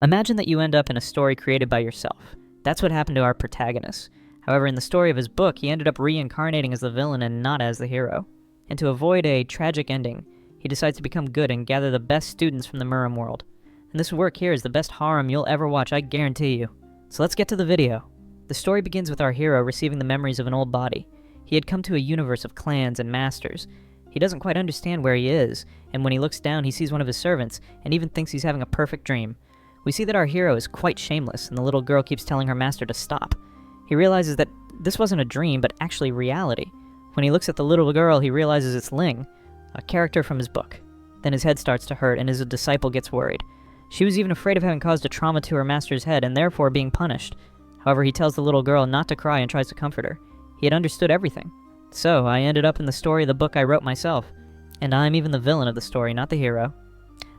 Imagine that you end up in a story created by yourself. That's what happened to our protagonist. However, in the story of his book, he ended up reincarnating as the villain and not as the hero. And to avoid a tragic ending, he decides to become good and gather the best students from the Muram world. And this work here is the best harem you'll ever watch, I guarantee you. So let's get to the video. The story begins with our hero receiving the memories of an old body. He had come to a universe of clans and masters. He doesn't quite understand where he is, and when he looks down he sees one of his servants, and even thinks he's having a perfect dream. We see that our hero is quite shameless, and the little girl keeps telling her master to stop. He realizes that this wasn't a dream, but actually reality. When he looks at the little girl, he realizes it's Ling, a character from his book. Then his head starts to hurt, and his disciple gets worried. She was even afraid of having caused a trauma to her master's head, and therefore being punished. However, he tells the little girl not to cry and tries to comfort her. He had understood everything. So, I ended up in the story of the book I wrote myself. And I'm even the villain of the story, not the hero.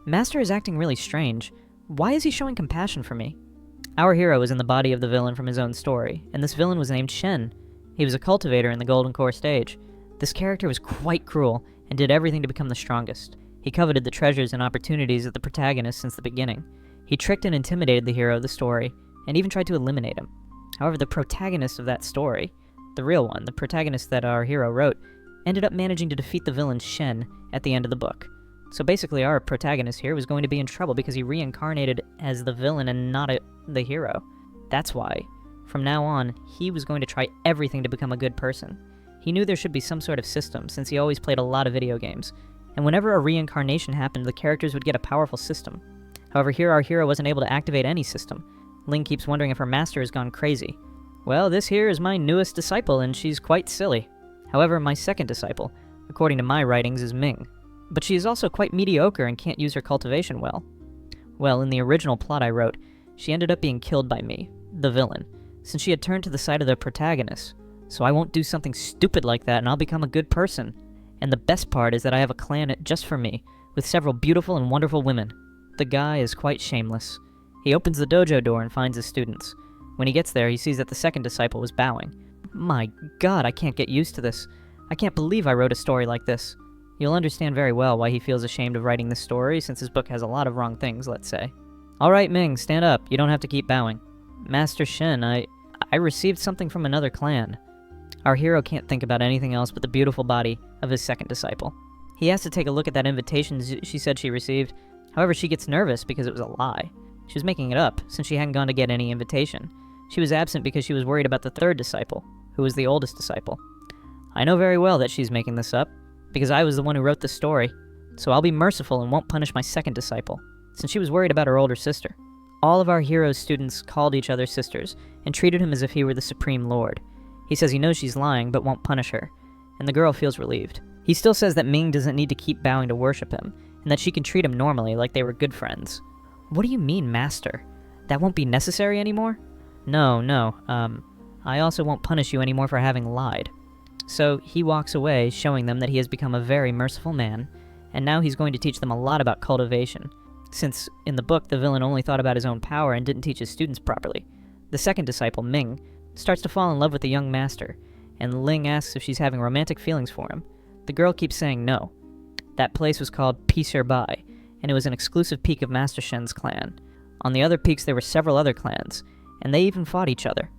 Master is acting really strange. Why is he showing compassion for me? Our hero is in the body of the villain from his own story, and this villain was named Shen. He was a cultivator in the Golden Core stage. This character was quite cruel, and did everything to become the strongest. He coveted the treasures and opportunities of the protagonist since the beginning. He tricked and intimidated the hero of the story, and even tried to eliminate him. However, the protagonist of that story, the real one, the protagonist that our hero wrote, ended up managing to defeat the villain Shen at the end of the book. So basically our protagonist here was going to be in trouble because he reincarnated as the villain and not the hero. That's why, from now on, he was going to try everything to become a good person. He knew there should be some sort of system, since he always played a lot of video games. And whenever a reincarnation happened, the characters would get a powerful system. However, here our hero wasn't able to activate any system. Ling keeps wondering if her master has gone crazy. Well, this here is my newest disciple, and she's quite silly. However, my second disciple, according to my writings, is Ming. But she is also quite mediocre and can't use her cultivation well. Well, in the original plot I wrote, she ended up being killed by me, the villain, since she had turned to the side of the protagonist. So I won't do something stupid like that and I'll become a good person. And the best part is that I have a clan just for me, with several beautiful and wonderful women. The guy is quite shameless. He opens the dojo door and finds his students. When he gets there, he sees that the second disciple was bowing. My god, I can't get used to this. I can't believe I wrote a story like this. You'll understand very well why he feels ashamed of writing this story, since his book has a lot of wrong things, let's say. Alright, Ming, stand up. You don't have to keep bowing. Master Shen, I received something from another clan. Our hero can't think about anything else but the beautiful body of his second disciple. He has to take a look at that invitation she said she received. However, she gets nervous because it was a lie. She was making it up, since she hadn't gone to get any invitation. She was absent because she was worried about the third disciple, who was the oldest disciple. I know very well that she's making this up, because I was the one who wrote this story, so I'll be merciful and won't punish my second disciple, since she was worried about her older sister. All of our hero's students called each other sisters, and treated him as if he were the Supreme Lord. He says he knows she's lying, but won't punish her, and the girl feels relieved. He still says that Ming doesn't need to keep bowing to worship him, and that she can treat him normally like they were good friends. What do you mean, Master? That won't be necessary anymore? No, I also won't punish you anymore for having lied. So he walks away, showing them that he has become a very merciful man, and now he's going to teach them a lot about cultivation, since in the book the villain only thought about his own power and didn't teach his students properly. The second disciple, Ming, starts to fall in love with the young master, and Ling asks if she's having romantic feelings for him. The girl keeps saying no. That place was called Pisir Bai, and it was an exclusive peak of Master Shen's clan. On the other peaks there were several other clans, and they even fought each other.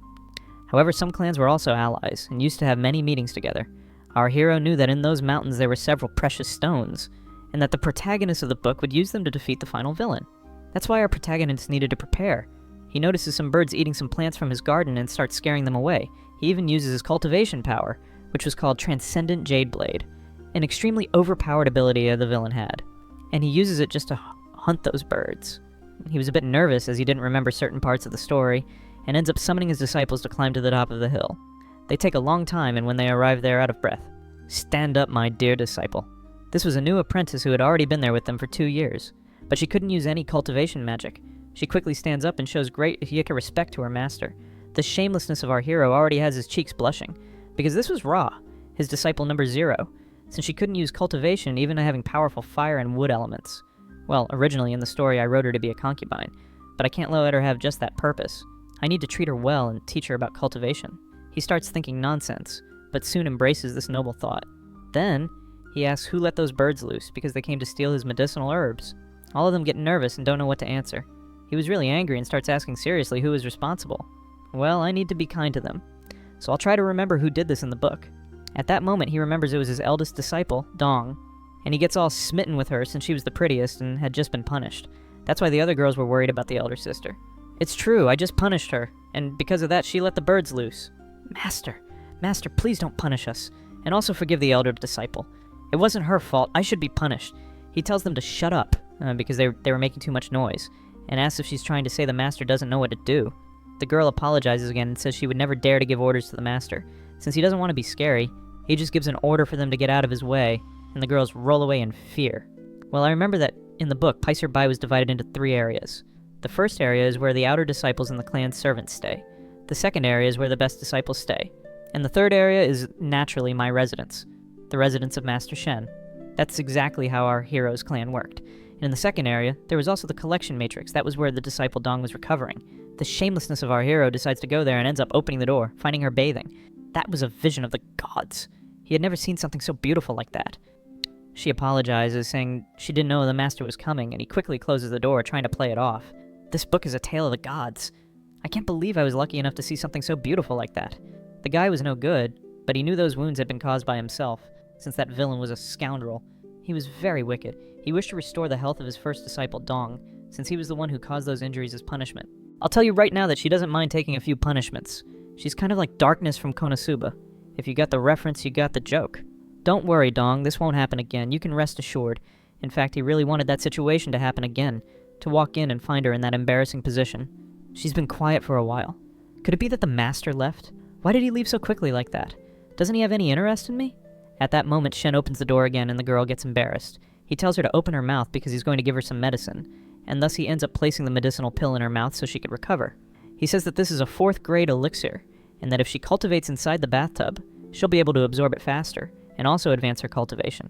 However, some clans were also allies, and used to have many meetings together. Our hero knew that in those mountains there were several precious stones, and that the protagonist of the book would use them to defeat the final villain. That's why our protagonist needed to prepare. He notices some birds eating some plants from his garden and starts scaring them away. He even uses his cultivation power, which was called Transcendent Jade Blade, an extremely overpowered ability the villain had. And he uses it just to hunt those birds. He was a bit nervous as he didn't remember certain parts of the story, and ends up summoning his disciples to climb to the top of the hill. They take a long time, and when they arrive they're out of breath. Stand up, my dear disciple. This was a new apprentice who had already been there with them for 2 years, but she couldn't use any cultivation magic. She quickly stands up and shows great Hiyaka respect to her master. The shamelessness of our hero already has his cheeks blushing, because this was Ra, his disciple number 0, since she couldn't use cultivation even having powerful fire and wood elements. Well, originally in the story I wrote her to be a concubine, but I can't let her have just that purpose. I need to treat her well and teach her about cultivation. He starts thinking nonsense, but soon embraces this noble thought. Then, he asks who let those birds loose because they came to steal his medicinal herbs. All of them get nervous and don't know what to answer. He He was really angry and starts asking seriously who was responsible. Well, I need to be kind to them, so I'll try to remember who did this in the book. At that moment, he remembers it was his eldest disciple, Dong, and he gets all smitten with her since she was the prettiest and had just been punished. That's why the other girls were worried about the elder sister. It's true, I just punished her, and because of that, she let the birds loose. Master, please don't punish us, and also forgive the elder disciple. It wasn't her fault, I should be punished. He tells them to shut up, because they were making too much noise, and asks if she's trying to say the master doesn't know what to do. The girl apologizes again and says she would never dare to give orders to the master. Since he doesn't want to be scary, he just gives an order for them to get out of his way, and the girls roll away in fear. Well, I remember that in the book, Paisir Bai was divided into 3 areas. The first area is where the outer disciples and the clan's servants stay. The second area is where the best disciples stay. And the third area is naturally my residence, the residence of Master Shen. That's exactly how our hero's clan worked. And in the second area, there was also the collection matrix. That was where the disciple Dong was recovering. The shamelessness of our hero decides to go there and ends up opening the door, finding her bathing. That was a vision of the gods. He had never seen something so beautiful like that. She apologizes, saying she didn't know the master was coming, and he quickly closes the door, trying to play it off. This book is a tale of the gods. I can't believe I was lucky enough to see something so beautiful like that. The guy was no good, but he knew those wounds had been caused by himself, since that villain was a scoundrel. He was very wicked. He wished to restore the health of his first disciple, Dong, since he was the one who caused those injuries as punishment. I'll tell you right now that she doesn't mind taking a few punishments. She's kind of like Darkness from Konosuba. If you got the reference, you got the joke. Don't worry, Dong, this won't happen again. You can rest assured. In fact, he really wanted that situation to happen again, to walk in and find her in that embarrassing position. She's been quiet for a while. Could it be that the master left? Why did he leave so quickly like that? Doesn't he have any interest in me? At that moment, Shen opens the door again and the girl gets embarrassed. He tells her to open her mouth because he's going to give her some medicine, and thus he ends up placing the medicinal pill in her mouth so she could recover. He says that this is a 4th grade elixir, and that if she cultivates inside the bathtub, she'll be able to absorb it faster, and also advance her cultivation.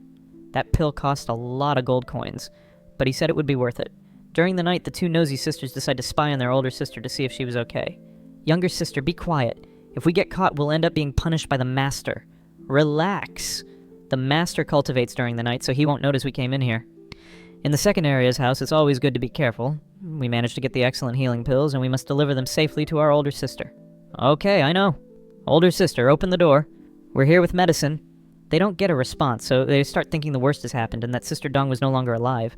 That pill cost a lot of gold coins, but he said it would be worth it. During the night, the 2 nosy sisters decide to spy on their older sister to see if she was okay. Younger sister, be quiet. If we get caught, we'll end up being punished by the master. Relax. The master cultivates during the night, so he won't notice we came in here. In the second area's house, it's always good to be careful. We managed to get the excellent healing pills, and we must deliver them safely to our older sister. Okay, I know. Older sister, open the door. We're here with medicine. They don't get a response, so they start thinking the worst has happened and that Sister Dong was no longer alive.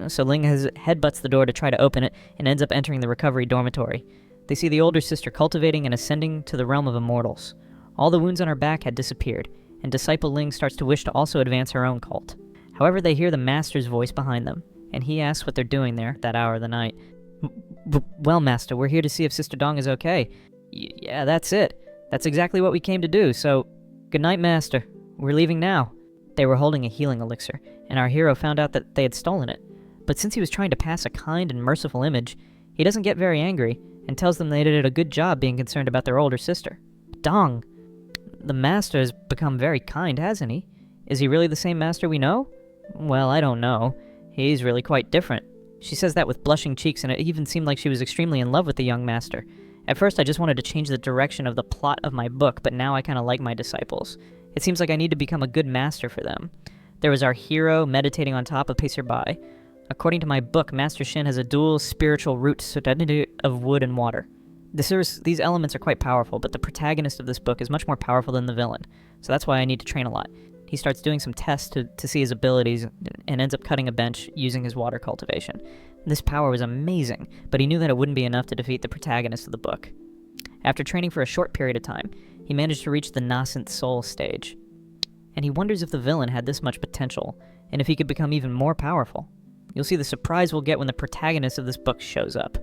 So Ling headbutts the door to try to open it and ends up entering the recovery dormitory. They see the older sister cultivating and ascending to the realm of immortals. All the wounds on her back had disappeared, and Disciple Ling starts to wish to also advance her own cult. However, they hear the Master's voice behind them, and he asks what they're doing there at that hour of the night. Well, Master, we're here to see if Sister Dong is okay. Yeah, that's it. That's exactly what we came to do, so good night, Master. We're leaving now. They were holding a healing elixir, and our hero found out that they had stolen it. But since he was trying to pass a kind and merciful image, he doesn't get very angry, and tells them they did a good job being concerned about their older sister. Dong! The Master has become very kind, hasn't he? Is he really the same Master we know? Well, I don't know. He's really quite different. She says that with blushing cheeks, and it even seemed like she was extremely in love with the young Master. At first, I just wanted to change the direction of the plot of my book, but now I kind of like my disciples. It seems like I need to become a good master for them. There was our hero meditating on top of Paisir Bai. According to my book, Master Shin has a dual spiritual root certainty of wood and water. These elements are quite powerful, but the protagonist of this book is much more powerful than the villain, so that's why I need to train a lot. He starts doing some tests to see his abilities and ends up cutting a bench using his water cultivation. This power was amazing, but he knew that it wouldn't be enough to defeat the protagonist of the book. After training for a short period of time, he managed to reach the nascent soul stage. And he wonders if the villain had this much potential, and if he could become even more powerful. You'll see the surprise we'll get when the protagonist of this book shows up.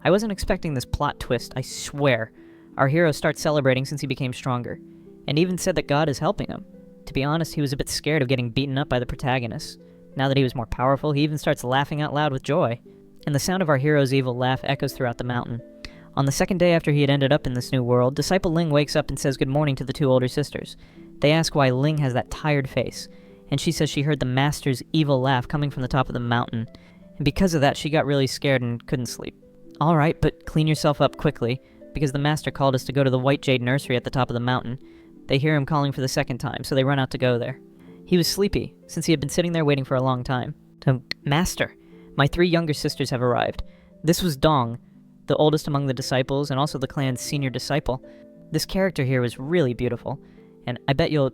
I wasn't expecting this plot twist, I swear. Our hero starts celebrating since he became stronger, and even said that God is helping him. To be honest, he was a bit scared of getting beaten up by the protagonist. Now that he was more powerful, he even starts laughing out loud with joy. And the sound of our hero's evil laugh echoes throughout the mountain. On the second day after he had ended up in this new world, Disciple Ling wakes up and says good morning to the 2 older sisters. They ask why Ling has that tired face, and she says she heard the Master's evil laugh coming from the top of the mountain, and because of that she got really scared and couldn't sleep. Alright, but clean yourself up quickly, because the Master called us to go to the White Jade Nursery at the top of the mountain. They hear him calling for the second time, so they run out to go there. He was sleepy, since he had been sitting there waiting for a long time. Master, my 3 younger sisters have arrived. This was Dong, the oldest among the disciples and also the clan's senior disciple. This character here was really beautiful, and I bet you'll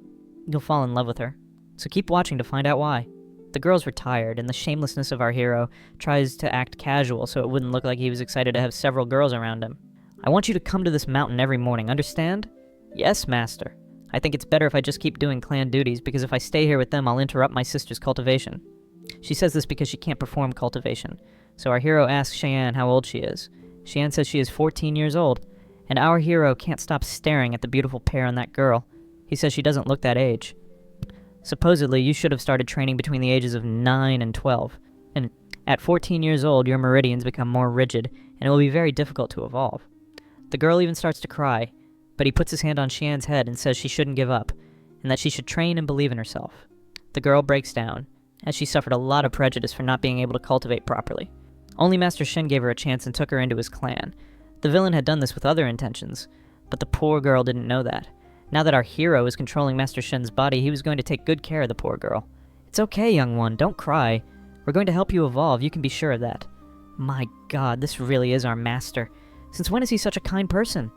fall in love with her. So keep watching to find out why. The girls were tired, and the shamelessness of our hero tries to act casual so it wouldn't look like he was excited to have several girls around him. I want you to come to this mountain every morning, understand? Yes, master. I think it's better if I just keep doing clan duties, because if I stay here with them, I'll interrupt my sister's cultivation. She says this because she can't perform cultivation, so our hero asks Cheyenne how old she is. Cheyenne says she is 14 years old, and our hero can't stop staring at the beautiful pair and that girl. He says she doesn't look that age. Supposedly, you should have started training between the ages of 9 and 12, and at 14 years old, your meridians become more rigid, and it will be very difficult to evolve. The girl even starts to cry, but he puts his hand on Cheyenne's head and says she shouldn't give up, and that she should train and believe in herself. The girl breaks down, as she suffered a lot of prejudice for not being able to cultivate properly. Only Master Shen gave her a chance and took her into his clan. The villain had done this with other intentions, but the poor girl didn't know that. Now that our hero is controlling Master Shen's body, he was going to take good care of the poor girl. It's okay, young one, don't cry. We're going to help you evolve, you can be sure of that. My god, this really is our master. Since when is he such a kind person?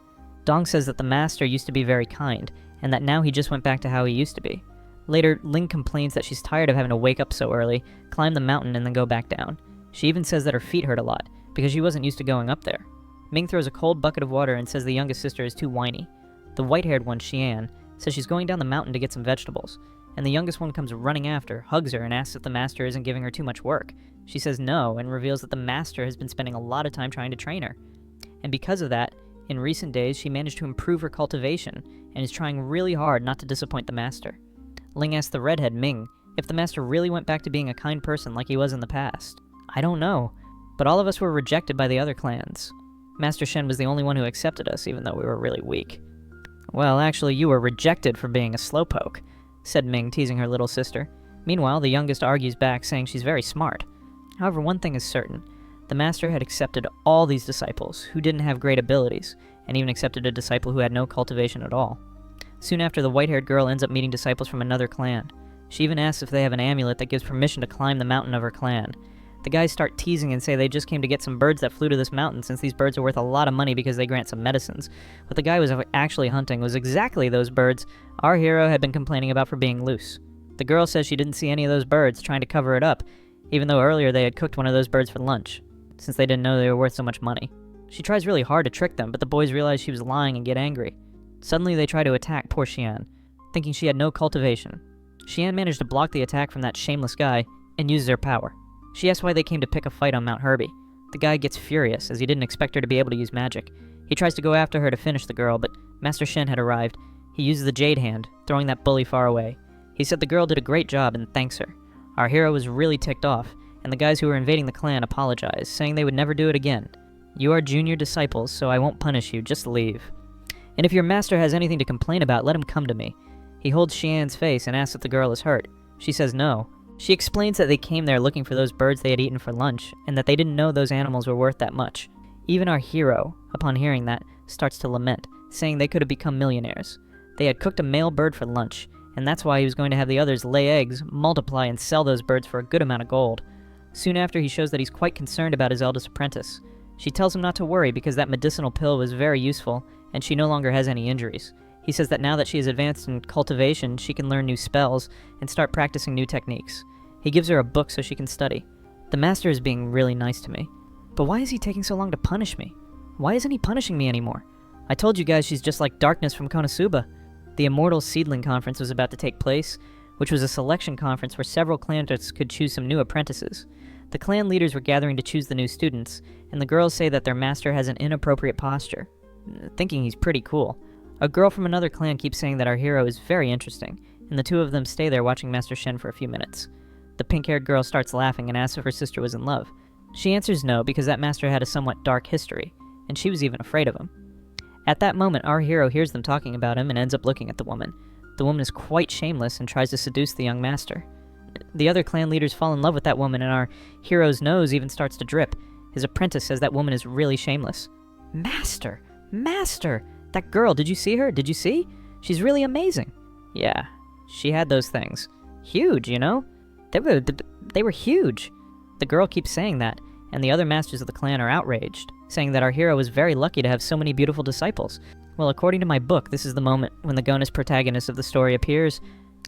Dong says that the master used to be very kind, and that now he just went back to how he used to be. Later, Ling complains that she's tired of having to wake up so early, climb the mountain, and then go back down. She even says that her feet hurt a lot, because she wasn't used to going up there. Ming throws a cold bucket of water and says the youngest sister is too whiny. The white-haired one, Xian, says she's going down the mountain to get some vegetables, and the youngest one comes running after, hugs her, and asks if the master isn't giving her too much work. She says no, and reveals that the master has been spending a lot of time trying to train her. And because of that, in recent days, she managed to improve her cultivation, and is trying really hard not to disappoint the master. Ling asks the redhead, Ming, if the master really went back to being a kind person like he was in the past. I don't know, but all of us were rejected by the other clans. Master Shen was the only one who accepted us, even though we were really weak. Well, actually, you were rejected for being a slowpoke, said Ming, teasing her little sister. Meanwhile, the youngest argues back, saying she's very smart. However, one thing is certain. The master had accepted all these disciples, who didn't have great abilities, and even accepted a disciple who had no cultivation at all. Soon after, the white-haired girl ends up meeting disciples from another clan. She even asks if they have an amulet that gives permission to climb the mountain of her clan. The guys start teasing and say they just came to get some birds that flew to this mountain, since these birds are worth a lot of money because they grant some medicines. What the guy was actually hunting was exactly those birds our hero had been complaining about for being loose. The girl says she didn't see any of those birds, trying to cover it up, even though earlier they had cooked one of those birds for lunch, since they didn't know they were worth so much money. She tries really hard to trick them, but the boys realize she was lying and get angry. Suddenly they try to attack poor Xian, thinking she had no cultivation. Xian managed to block the attack from that shameless guy and uses her power. She asks why they came to pick a fight on Mount Herbie. The guy gets furious, as he didn't expect her to be able to use magic. He tries to go after her to finish the girl, but Master Shen had arrived. He uses the Jade Hand, throwing that bully far away. He said the girl did a great job and thanks her. Our hero was really ticked off, and the guys who were invading the clan apologized, saying they would never do it again. You are junior disciples, so I won't punish you, just leave. And if your master has anything to complain about, let him come to me. He holds Xian's face and asks if the girl is hurt. She says no. She explains that they came there looking for those birds they had eaten for lunch, and that they didn't know those animals were worth that much. Even our hero, upon hearing that, starts to lament, saying they could have become millionaires. They had cooked a male bird for lunch, and that's why he was going to have the others lay eggs, multiply, and sell those birds for a good amount of gold. Soon after, he shows that he's quite concerned about his eldest apprentice. She tells him not to worry because that medicinal pill was very useful, and she no longer has any injuries. He says that now that she is advanced in cultivation, she can learn new spells and start practicing new techniques. He gives her a book so she can study. The master is being really nice to me. But why is he taking so long to punish me? Why isn't he punishing me anymore? I told you guys she's just like Darkness from Konosuba. The Immortal Seedling Conference was about to take place, which was a selection conference where several clans could choose some new apprentices. The clan leaders were gathering to choose the new students, and the girls say that their master has an inappropriate posture, thinking he's pretty cool. A girl from another clan keeps saying that our hero is very interesting, and the two of them stay there watching Master Shen for a few minutes. The pink-haired girl starts laughing and asks if her sister was in love. She answers no because that master had a somewhat dark history, and she was even afraid of him. At that moment, our hero hears them talking about him and ends up looking at the woman. The woman is quite shameless and tries to seduce the young master. The other clan leaders fall in love with that woman, and our hero's nose even starts to drip. His apprentice says that woman is really shameless. Master! Master! That girl, did you see her? Did you see? She's really amazing. Yeah, she had those things. Huge, you know? They were huge. The girl keeps saying that, and the other masters of the clan are outraged, saying that our hero was very lucky to have so many beautiful disciples. Well, according to my book, this is the moment when the Gonus protagonist of the story appears.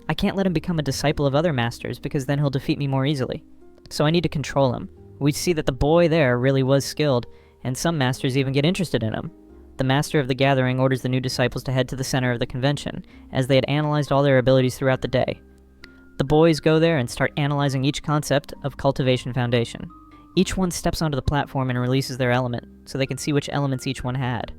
I can't let him become a disciple of other masters because then he'll defeat me more easily. So I need to control him. We see that the boy there really was skilled, and some masters even get interested in him. The master of the gathering orders the new disciples to head to the center of the convention, as they had analyzed all their abilities throughout the day. The boys go there and start analyzing each concept of Cultivation Foundation. Each one steps onto the platform and releases their element, so they can see which elements each one had.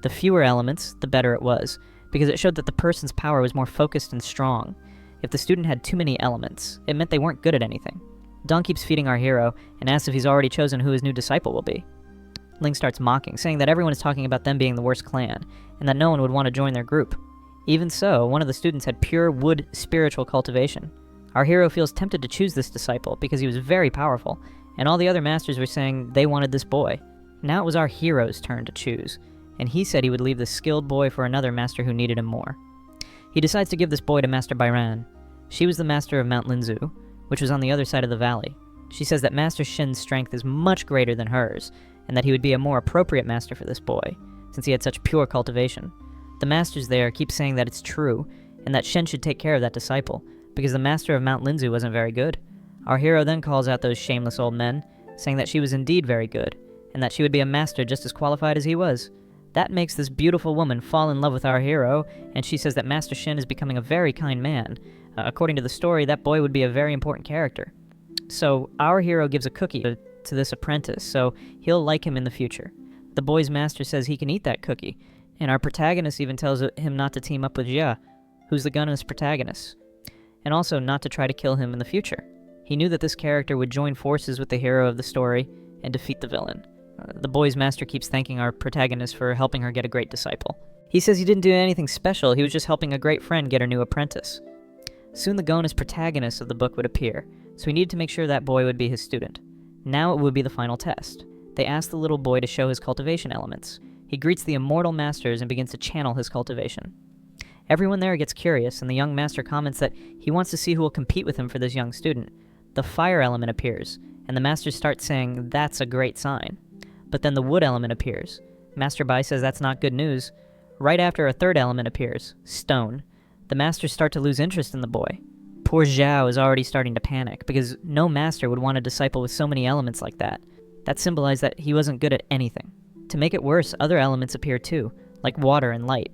The fewer elements, the better it was, because it showed that the person's power was more focused and strong. If the student had too many elements, it meant they weren't good at anything. Dong keeps feeding our hero, and asks if he's already chosen who his new disciple will be. Ling starts mocking, saying that everyone is talking about them being the worst clan, and that no one would want to join their group. Even so, one of the students had pure wood spiritual cultivation. Our hero feels tempted to choose this disciple because he was very powerful, and all the other masters were saying they wanted this boy. Now it was our hero's turn to choose, and he said he would leave this skilled boy for another master who needed him more. He decides to give this boy to Master Bairan. She was the master of Mount Linzu, which was on the other side of the valley. She says that Master Shin's strength is much greater than hers, and that he would be a more appropriate master for this boy, since he had such pure cultivation. The masters there keep saying that it's true, and that Shen should take care of that disciple, because the master of Mount Linzu wasn't very good. Our hero then calls out those shameless old men, saying that she was indeed very good, and that she would be a master just as qualified as he was. That makes this beautiful woman fall in love with our hero, and she says that Master Shin is becoming a very kind man. According to the story, that boy would be a very important character. So our hero gives a cookie to this apprentice, so he'll like him in the future. The boy's master says he can eat that cookie, and our protagonist even tells him not to team up with Jia, who's the gunner's protagonist, and also not to try to kill him in the future. He knew that this character would join forces with the hero of the story and defeat the villain. The boy's master keeps thanking our protagonist for helping her get a great disciple. He says he didn't do anything special, he was just helping a great friend get her new apprentice. Soon the Gonus protagonist of the book would appear, so he needed to make sure that boy would be his student. Now it would be the final test. They asked the little boy to show his cultivation elements. He greets the immortal masters and begins to channel his cultivation. Everyone there gets curious, and the young master comments that he wants to see who will compete with him for this young student. The fire element appears, and the masters start saying that's a great sign. But then the wood element appears. Master Bai says that's not good news. Right after, a third element appears, stone. The masters start to lose interest in the boy. Poor Zhao is already starting to panic, because no master would want a disciple with so many elements like that. That symbolized that he wasn't good at anything. To make it worse, other elements appear too, like water and light.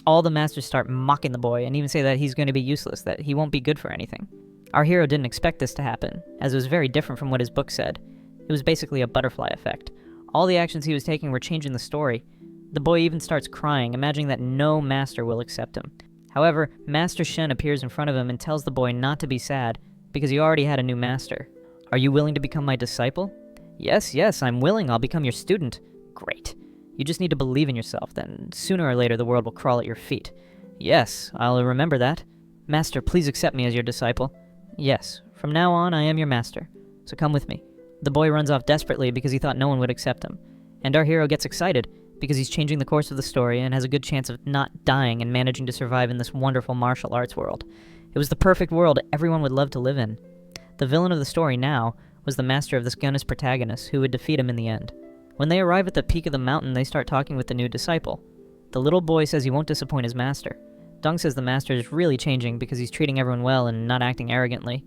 All the masters start mocking the boy, and even say that he's going to be useless, that he won't be good for anything. Our hero didn't expect this to happen, as it was very different from what his book said. It was basically a butterfly effect. All the actions he was taking were changing the story. The boy even starts crying, imagining that no master will accept him. However, Master Shen appears in front of him and tells the boy not to be sad, because he already had a new master. Are you willing to become my disciple? Yes, I'm willing. I'll become your student. Great. You just need to believe in yourself, then sooner or later the world will crawl at your feet. Yes, I'll remember that. Master, please accept me as your disciple. Yes, from now on I am your master, so come with me. The boy runs off desperately because he thought no one would accept him. And our hero gets excited because he's changing the course of the story and has a good chance of not dying and managing to survive in this wonderful martial arts world. It was the perfect world everyone would love to live in. The villain of the story now was the master of this gunner's protagonist, who would defeat him in the end. When they arrive at the peak of the mountain, they start talking with the new disciple. The little boy says he won't disappoint his master. Dong says the master is really changing because he's treating everyone well and not acting arrogantly.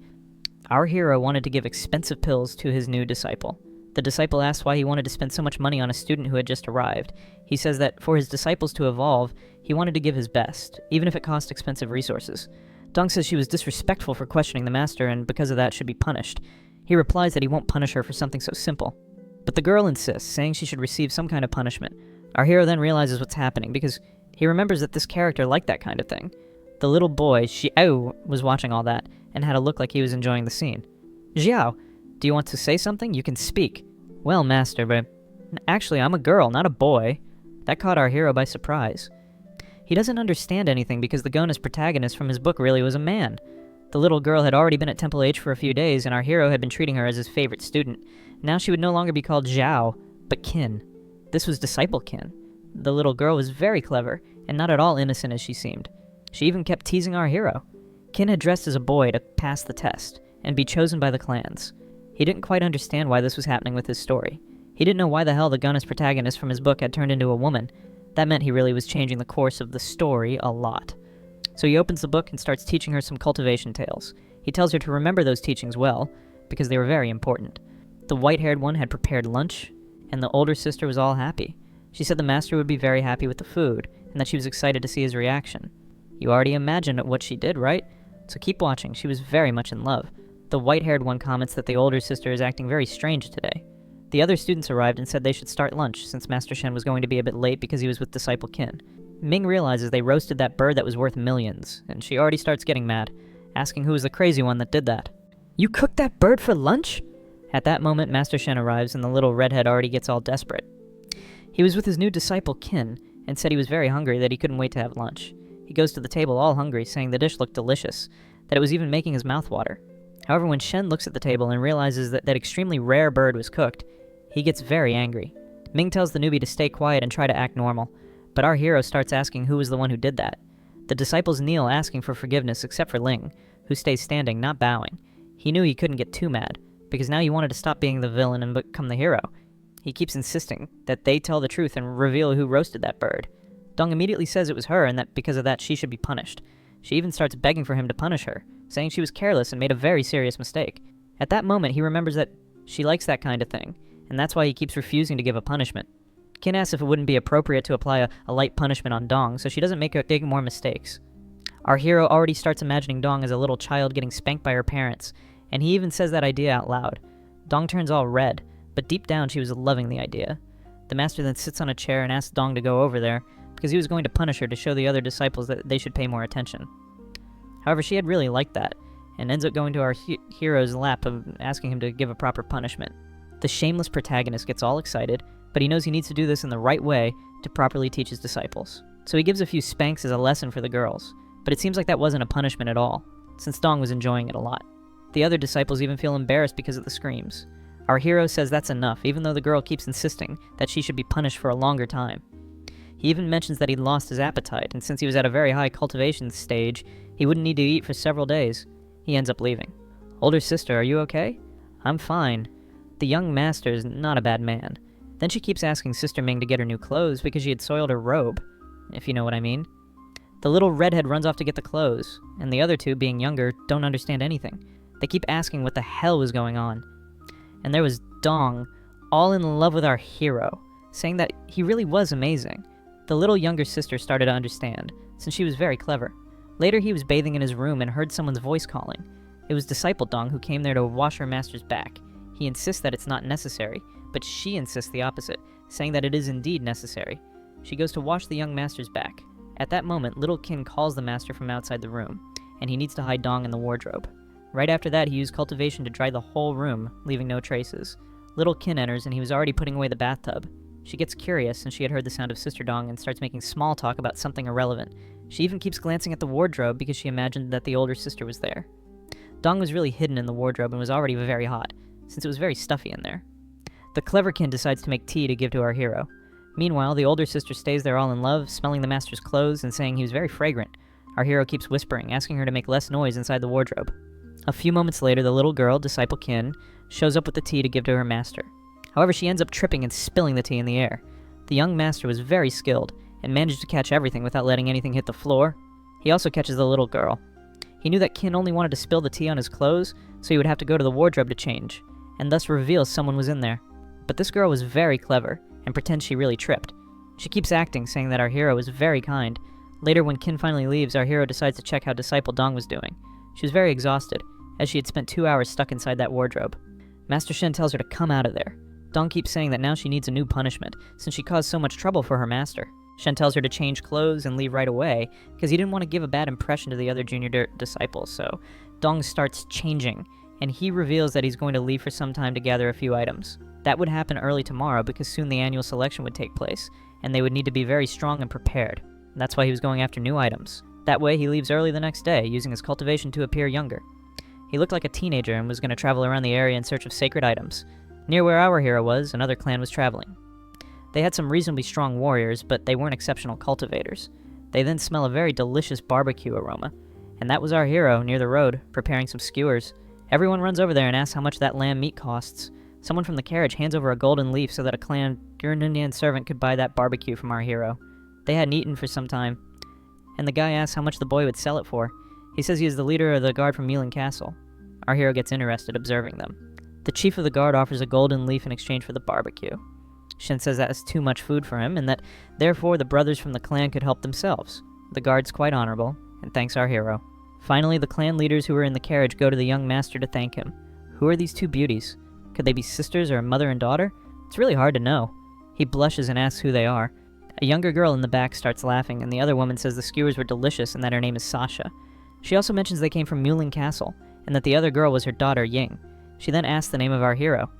Our hero wanted to give expensive pills to his new disciple. The disciple asks why he wanted to spend so much money on a student who had just arrived. He says that for his disciples to evolve, he wanted to give his best, even if it cost expensive resources. Dong says she was disrespectful for questioning the master and because of that should be punished. He replies that he won't punish her for something so simple. But the girl insists, saying she should receive some kind of punishment. Our hero then realizes what's happening because he remembers that this character liked that kind of thing. The little boy, Xiao, was watching all that and had a look like he was enjoying the scene. Xiao, do you want to say something? You can speak. Well, master, but actually I'm a girl, not a boy. That caught our hero by surprise. He doesn't understand anything because the Gonus protagonist from his book really was a man. The little girl had already been at Temple H for a few days, and our hero had been treating her as his favorite student. Now she would no longer be called Zhao, but Qin. This was disciple Qin. The little girl was very clever, and not at all innocent as she seemed. She even kept teasing our hero. Qin had dressed as a boy to pass the test, and be chosen by the clans. He He didn't quite understand why this was happening with his story. He didn't know why the hell the gunnis protagonist from his book had turned into a woman. That meant he really was changing the course of the story a lot. So he opens the book and starts teaching her some cultivation tales. He tells her to remember those teachings well, because they were very important. The white-haired one had prepared lunch, and the older sister was all happy. She said the master would be very happy with the food, and that she was excited to see his reaction. You already imagined what she did, right? So keep watching, she was very much in love. The white-haired one comments that the older sister is acting very strange today. The other students arrived and said they should start lunch, since Master Shen was going to be a bit late because he was with Disciple Qin. Ming realizes they roasted that bird that was worth millions, and she already starts getting mad, asking who was the crazy one that did that. You cooked that bird for lunch? At that moment, Master Shen arrives and the little redhead already gets all desperate. He was with his new disciple Qin, and said he was very hungry, that he couldn't wait to have lunch. He goes to the table all hungry, saying the dish looked delicious, that it was even making his mouth water. However, when Shen looks at the table and realizes that that extremely rare bird was cooked, he gets very angry. Ming tells the newbie to stay quiet and try to act normal, but our hero starts asking who was the one who did that. The disciples kneel asking for forgiveness except for Ling, who stays standing, not bowing. He knew he couldn't get too mad, because now he wanted to stop being the villain and become the hero. He keeps insisting that they tell the truth and reveal who roasted that bird. Dong immediately says it was her and that because of that she should be punished. She even starts begging for him to punish her, saying she was careless and made a very serious mistake. At that moment, he remembers that she likes that kind of thing, and that's why he keeps refusing to give a punishment. Qin asks if it wouldn't be appropriate to apply a light punishment on Dong so she doesn't make more mistakes. Our hero already starts imagining Dong as a little child getting spanked by her parents, and he even says that idea out loud. Dong turns all red, but deep down she was loving the idea. The master then sits on a chair and asks Dong to go over there, because he was going to punish her to show the other disciples that they should pay more attention. However, she had really liked that, and ends up going to our hero's lap of asking him to give a proper punishment. The shameless protagonist gets all excited, but he knows he needs to do this in the right way to properly teach his disciples. So he gives a few spanks as a lesson for the girls, but it seems like that wasn't a punishment at all, since Dong was enjoying it a lot. The other disciples even feel embarrassed because of the screams. Our hero says that's enough, even though the girl keeps insisting that she should be punished for a longer time. He even mentions that he'd lost his appetite, and since he was at a very high cultivation stage, he wouldn't need to eat for several days. He ends up leaving. Older sister, are you okay? I'm fine. The young master's not a bad man. Then she keeps asking Sister Ming to get her new clothes because she had soiled her robe, if you know what I mean. The little redhead runs off to get the clothes, and the other two, being younger, don't understand anything. They keep asking what the hell was going on. And there was Dong, all in love with our hero, saying that he really was amazing. The little younger sister started to understand, since she was very clever. Later he was bathing in his room and heard someone's voice calling. It was Disciple Dong who came there to wash her master's back. He insists that it's not necessary, but she insists the opposite, saying that it is indeed necessary. She goes to wash the young master's back. At that moment, little Qin calls the master from outside the room, and he needs to hide Dong in the wardrobe. Right after that, he used cultivation to dry the whole room, leaving no traces. Little Qin enters, and he was already putting away the bathtub. She gets curious, since she had heard the sound of Sister Dong, and starts making small talk about something irrelevant. She even keeps glancing at the wardrobe because she imagined that the older sister was there. Dong was really hidden in the wardrobe and was already very hot, since it was very stuffy in there. The clever Qin decides to make tea to give to our hero. Meanwhile, the older sister stays there all in love, smelling the master's clothes and saying he was very fragrant. Our hero keeps whispering, asking her to make less noise inside the wardrobe. A few moments later, the little girl, Disciple Qin, shows up with the tea to give to her master. However, she ends up tripping and spilling the tea in the air. The young master was very skilled, and managed to catch everything without letting anything hit the floor. He also catches the little girl. He knew that Qin only wanted to spill the tea on his clothes, so he would have to go to the wardrobe to change, and thus reveal someone was in there. But this girl was very clever, and pretends she really tripped. She keeps acting, saying that our hero is very kind. Later, when Qin finally leaves, our hero decides to check how Disciple Dong was doing. She was very exhausted, as she had spent 2 hours stuck inside that wardrobe. Master Shen tells her to come out of there. Dong keeps saying that now she needs a new punishment, since she caused so much trouble for her master. Shen tells her to change clothes and leave right away, because he didn't want to give a bad impression to the other junior disciples, so Dong starts changing, and he reveals that he's going to leave for some time to gather a few items. That would happen early tomorrow, because soon the annual selection would take place, and they would need to be very strong and prepared. That's why he was going after new items. That way, he leaves early the next day, using his cultivation to appear younger. He looked like a teenager and was going to travel around the area in search of sacred items. Near where our hero was, another clan was traveling. They had some reasonably strong warriors, but they weren't exceptional cultivators. They then smell a very delicious barbecue aroma, and that was our hero near the road, preparing some skewers. Everyone runs over there and asks how much that lamb meat costs. Someone from the carriage hands over a golden leaf so that a clan Gurnian servant could buy that barbecue from our hero. They hadn't eaten for some time, and the guy asks how much the boy would sell it for. He says he is the leader of the guard from Mulan Castle. Our hero gets interested observing them. The chief of the guard offers a golden leaf in exchange for the barbecue. Shin says that is too much food for him, and that therefore the brothers from the clan could help themselves. The guard's quite honorable, and thanks our hero. Finally, the clan leaders who were in the carriage go to the young master to thank him. Who are these two beauties? Could they be sisters or a mother and daughter? It's really hard to know. He blushes and asks who they are. A younger girl in the back starts laughing, and the other woman says the skewers were delicious and that her name is Sasha. She also mentions they came from Mulan Castle, and that the other girl was her daughter, Ying. She then asks the name of our hero.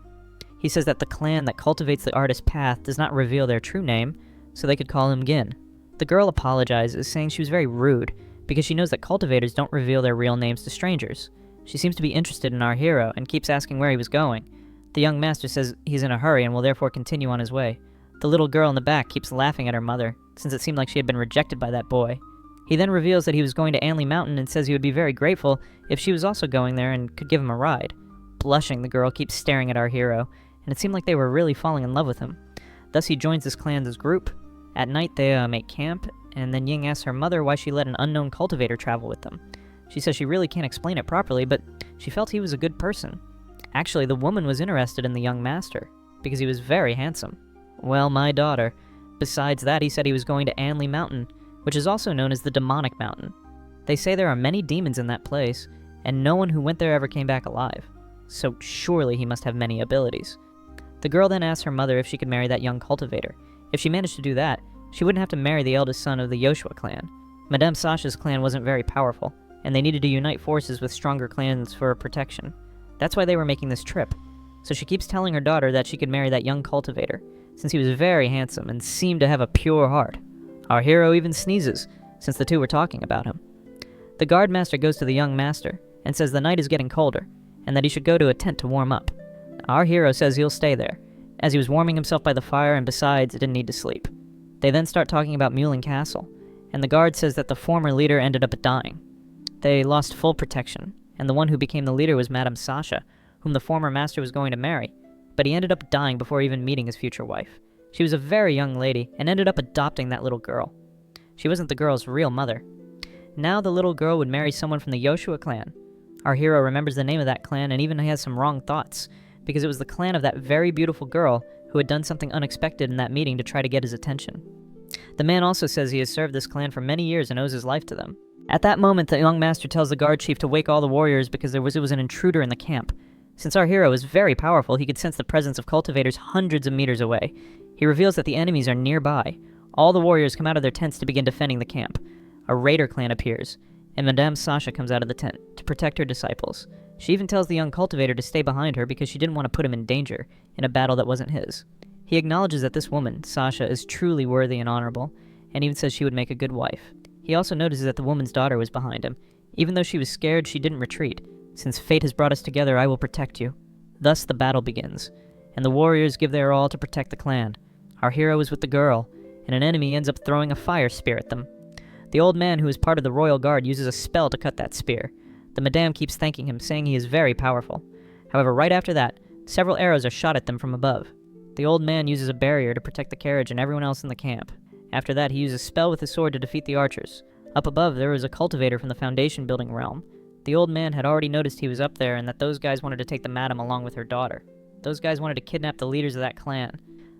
He says that the clan that cultivates the artist's path does not reveal their true name, so they could call him Gin. The girl apologizes, saying she was very rude, because she knows that cultivators don't reveal their real names to strangers. She seems to be interested in our hero, and keeps asking where he was going. The young master says he's in a hurry and will therefore continue on his way. The little girl in the back keeps laughing at her mother, since it seemed like she had been rejected by that boy. He then reveals that he was going to Anley Mountain and says he would be very grateful if she was also going there and could give him a ride. Blushing, the girl keeps staring at our hero, and it seemed like they were really falling in love with him. Thus he joins this clan's group. At night they make camp, and then Ying asks her mother why she let an unknown cultivator travel with them. She says she really can't explain it properly, but she felt he was a good person. Actually, the woman was interested in the young master, because he was very handsome. Well, my daughter. Besides that, he said he was going to Anley Mountain, which is also known as the Demonic Mountain. They say there are many demons in that place, and no one who went there ever came back alive. So surely he must have many abilities. The girl then asks her mother if she could marry that young cultivator. If she managed to do that, she wouldn't have to marry the eldest son of the Yoshua clan. Madame Sasha's clan wasn't very powerful, and they needed to unite forces with stronger clans for protection. That's why they were making this trip. So she keeps telling her daughter that she could marry that young cultivator, since he was very handsome and seemed to have a pure heart. Our hero even sneezes, since the two were talking about him. The guard master goes to the young master, and says the night is getting colder, and that he should go to a tent to warm up. Our hero says he'll stay there, as he was warming himself by the fire and besides didn't need to sleep. They then start talking about Mulan Castle, and the guard says that the former leader ended up dying. They lost full protection, and the one who became the leader was Madame Sasha, whom the former master was going to marry, but he ended up dying before even meeting his future wife. She was a very young lady, and ended up adopting that little girl. She wasn't the girl's real mother. Now the little girl would marry someone from the Yoshua clan. Our hero remembers the name of that clan and even has some wrong thoughts, because it was the clan of that very beautiful girl who had done something unexpected in that meeting to try to get his attention. The man also says he has served this clan for many years and owes his life to them. At that moment, the young master tells the guard chief to wake all the warriors because it was an intruder in the camp. Since our hero is very powerful, he could sense the presence of cultivators hundreds of meters away. He reveals that the enemies are nearby. All the warriors come out of their tents to begin defending the camp. A raider clan appears, and Madame Sasha comes out of the tent to protect her disciples. She even tells the young cultivator to stay behind her because she didn't want to put him in danger in a battle that wasn't his. He acknowledges that this woman, Sasha, is truly worthy and honorable, and even says she would make a good wife. He also notices that the woman's daughter was behind him. Even though she was scared, she didn't retreat. Since fate has brought us together, I will protect you. Thus the battle begins, and the warriors give their all to protect the clan. Our hero is with the girl, and an enemy ends up throwing a fire spear at them. The old man, who is part of the royal guard, uses a spell to cut that spear. The madame keeps thanking him, saying he is very powerful. However, right after that, several arrows are shot at them from above. The old man uses a barrier to protect the carriage and everyone else in the camp. After that, he uses a spell with his sword to defeat the archers. Up above, there was a cultivator from the foundation building realm. The old man had already noticed he was up there and that those guys wanted to take the madam along with her daughter. Those guys wanted to kidnap the leaders of that clan.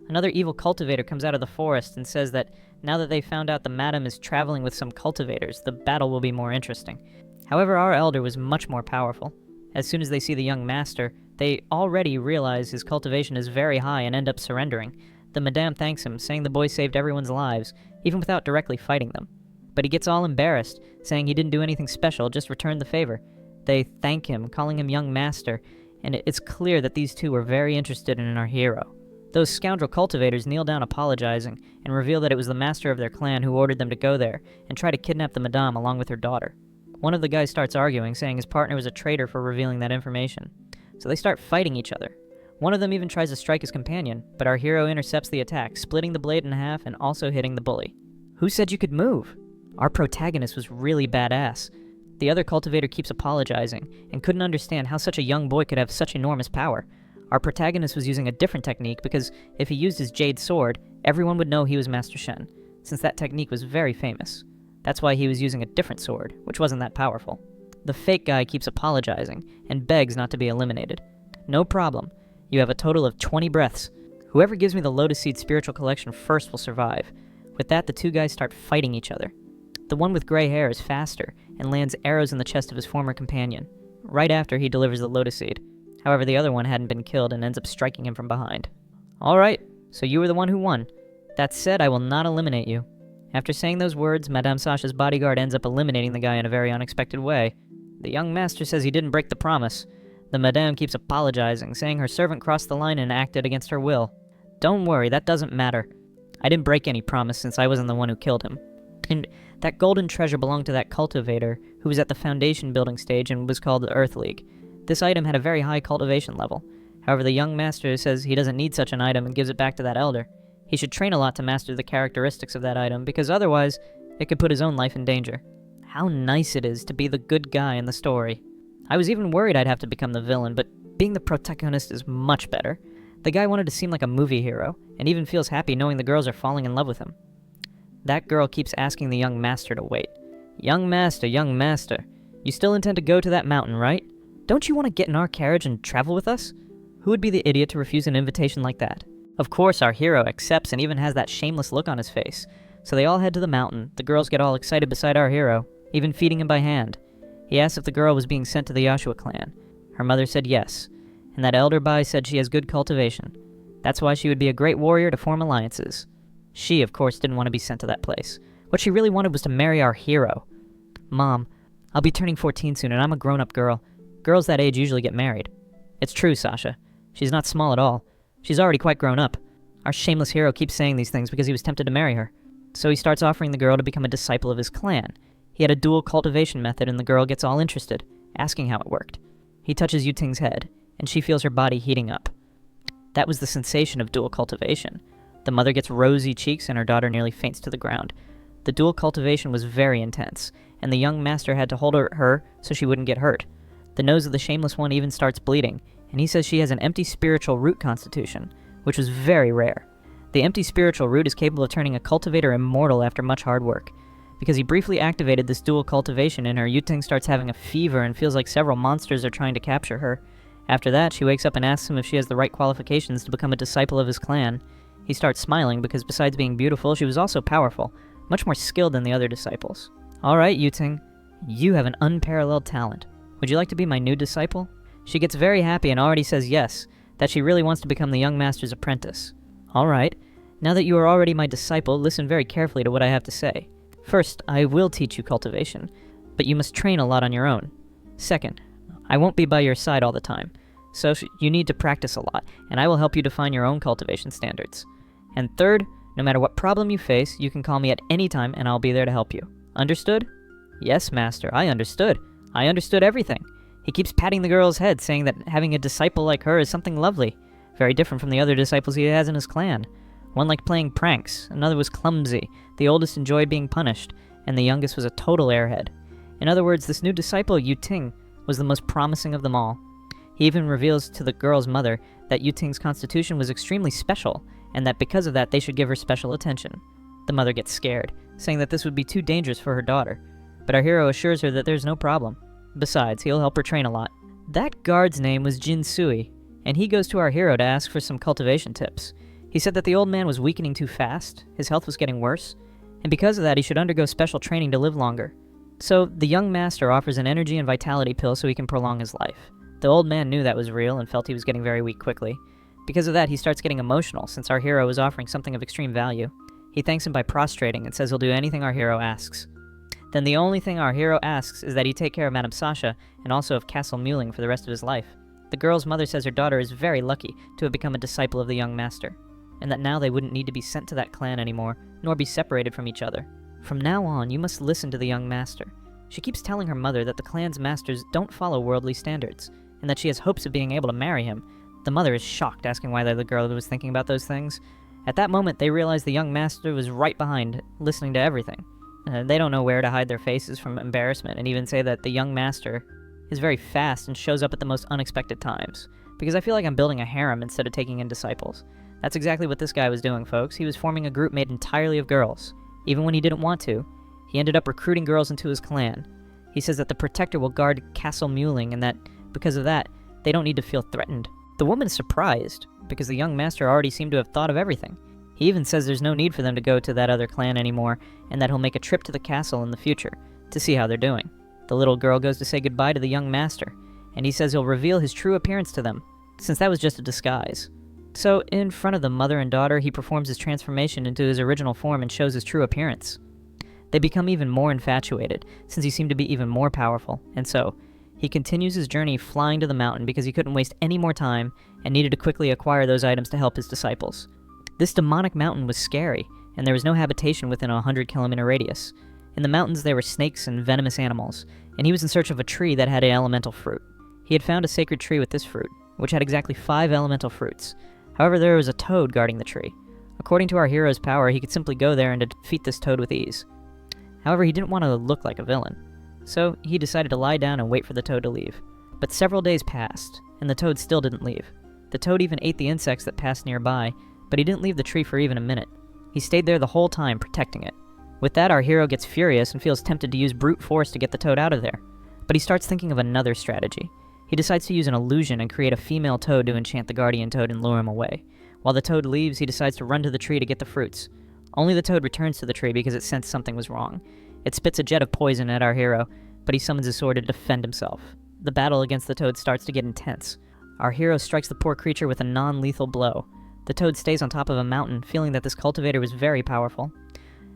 Another evil cultivator comes out of the forest and says that now that they found out the madam is traveling with some cultivators, the battle will be more interesting. However, our elder was much more powerful. As soon as they see the young master, they already realize his cultivation is very high and end up surrendering. The madame thanks him, saying the boy saved everyone's lives, even without directly fighting them. But he gets all embarrassed, saying he didn't do anything special, just returned the favor. They thank him, calling him young master, and it's clear that these two were very interested in our hero. Those scoundrel cultivators kneel down apologizing, and reveal that it was the master of their clan who ordered them to go there, and try to kidnap the madame along with her daughter. One of the guys starts arguing, saying his partner was a traitor for revealing that information. So they start fighting each other. One of them even tries to strike his companion, but our hero intercepts the attack, splitting the blade in half and also hitting the bully. Who said you could move? Our protagonist was really badass. The other cultivator keeps apologizing, and couldn't understand how such a young boy could have such enormous power. Our protagonist was using a different technique because if he used his jade sword, everyone would know he was Master Shen, since that technique was very famous. That's why he was using a different sword, which wasn't that powerful. The fake guy keeps apologizing, and begs not to be eliminated. No problem. You have a total of 20 breaths. Whoever gives me the Lotus Seed Spiritual Collection first will survive. With that, the two guys start fighting each other. The one with gray hair is faster, and lands arrows in the chest of his former companion, right after he delivers the Lotus Seed. However, the other one hadn't been killed and ends up striking him from behind. Alright, so you were the one who won. That said, I will not eliminate you. After saying those words, Madame Sasha's bodyguard ends up eliminating the guy in a very unexpected way. The young master says he didn't break the promise. The Madame keeps apologizing, saying her servant crossed the line and acted against her will. Don't worry, that doesn't matter. I didn't break any promise since I wasn't the one who killed him. And that golden treasure belonged to that cultivator who was at the foundation building stage and was called the Earth League. This item had a very high cultivation level. However, the young master says he doesn't need such an item and gives it back to that elder. He should train a lot to master the characteristics of that item, because otherwise, it could put his own life in danger. How nice it is to be the good guy in the story. I was even worried I'd have to become the villain, but being the protagonist is much better. The guy wanted to seem like a movie hero, and even feels happy knowing the girls are falling in love with him. That girl keeps asking the young master to wait. Young master, you still intend to go to that mountain, right? Don't you want to get in our carriage and travel with us? Who would be the idiot to refuse an invitation like that? Of course, our hero accepts and even has that shameless look on his face. So they all head to the mountain. The girls get all excited beside our hero, even feeding him by hand. He asks if the girl was being sent to the Yashua clan. Her mother said yes, and that elder Bai said she has good cultivation. That's why she would be a great warrior to form alliances. She, of course, didn't want to be sent to that place. What she really wanted was to marry our hero. Mom, I'll be turning 14 soon, and I'm a grown-up girl. Girls that age usually get married. It's true, Sasha. She's not small at all. She's already quite grown up. Our shameless hero keeps saying these things because he was tempted to marry her. So he starts offering the girl to become a disciple of his clan. He had a dual cultivation method, and the girl gets all interested, asking how it worked. He touches Yuting's head, and she feels her body heating up. That was the sensation of dual cultivation. The mother gets rosy cheeks, and her daughter nearly faints to the ground. The dual cultivation was very intense, and the young master had to hold her so she wouldn't get hurt. The nose of the shameless one even starts bleeding, and he says she has an empty spiritual root constitution, which was very rare. The empty spiritual root is capable of turning a cultivator immortal after much hard work. Because he briefly activated this dual cultivation in her, Yuting starts having a fever and feels like several monsters are trying to capture her. After that, she wakes up and asks him if she has the right qualifications to become a disciple of his clan. He starts smiling because besides being beautiful, she was also powerful, much more skilled than the other disciples. Alright, Yuting, you have an unparalleled talent. Would you like to be my new disciple? She gets very happy and already says yes, that she really wants to become the young master's apprentice. Alright, now that you are already my disciple, listen very carefully to what I have to say. First, I will teach you cultivation, but you must train a lot on your own. Second, I won't be by your side all the time, so you need to practice a lot, and I will help you define your own cultivation standards. And third, no matter what problem you face, you can call me at any time and I'll be there to help you. Understood? Yes, master, I understood. I understood everything. He keeps patting the girl's head, saying that having a disciple like her is something lovely, very different from the other disciples he has in his clan. One liked playing pranks, another was clumsy, the oldest enjoyed being punished, and the youngest was a total airhead. In other words, this new disciple, Yuting, was the most promising of them all. He even reveals to the girl's mother that Yuting's constitution was extremely special, and that because of that they should give her special attention. The mother gets scared, saying that this would be too dangerous for her daughter, but our hero assures her that there's no problem. Besides, he'll help her train a lot. That guard's name was Jin Sui, and he goes to our hero to ask for some cultivation tips. He said that the old man was weakening too fast, his health was getting worse, and because of that he should undergo special training to live longer. So the young master offers an energy and vitality pill so he can prolong his life. The old man knew that was real and felt he was getting very weak quickly. Because of that, he starts getting emotional since our hero is offering something of extreme value. He thanks him by prostrating and says he'll do anything our hero asks. Then the only thing our hero asks is that he take care of Madame Sasha and also of Castle Muling for the rest of his life. The girl's mother says her daughter is very lucky to have become a disciple of the young master, and that now they wouldn't need to be sent to that clan anymore, nor be separated from each other. From now on, you must listen to the young master. She keeps telling her mother that the clan's masters don't follow worldly standards, and that she has hopes of being able to marry him. The mother is shocked, asking why the girl was thinking about those things. At that moment, they realize the young master was right behind, listening to everything. They don't know where to hide their faces from embarrassment and even say that the young master is very fast and shows up at the most unexpected times. Because I feel like I'm building a harem instead of taking in disciples. That's exactly what this guy was doing, folks. He was forming a group made entirely of girls. Even when he didn't want to, he ended up recruiting girls into his clan. He says that the protector will guard Castle Muling and that, because of that, they don't need to feel threatened. The woman is surprised, because the young master already seemed to have thought of everything. He even says there's no need for them to go to that other clan anymore, and that he'll make a trip to the castle in the future, to see how they're doing. The little girl goes to say goodbye to the young master, and he says he'll reveal his true appearance to them, since that was just a disguise. So, in front of the mother and daughter, he performs his transformation into his original form and shows his true appearance. They become even more infatuated, since he seemed to be even more powerful, and so, he continues his journey flying to the mountain because he couldn't waste any more time and needed to quickly acquire those items to help his disciples. This demonic mountain was scary, and there was no habitation within a 100-kilometer radius. In the mountains there were snakes and venomous animals, and he was in search of a tree that had an elemental fruit. He had found a sacred tree with this fruit, which had exactly 5 elemental fruits. However, there was a toad guarding the tree. According to our hero's power, he could simply go there and defeat this toad with ease. However, he didn't want to look like a villain, so he decided to lie down and wait for the toad to leave. But several days passed, and the toad still didn't leave. The toad even ate the insects that passed nearby, but he didn't leave the tree for even a minute. He stayed there the whole time, protecting it. With that, our hero gets furious and feels tempted to use brute force to get the toad out of there. But he starts thinking of another strategy. He decides to use an illusion and create a female toad to enchant the guardian toad and lure him away. While the toad leaves, he decides to run to the tree to get the fruits. Only the toad returns to the tree because it sensed something was wrong. It spits a jet of poison at our hero, but he summons his sword to defend himself. The battle against the toad starts to get intense. Our hero strikes the poor creature with a non-lethal blow. The toad stays on top of a mountain, feeling that this cultivator was very powerful.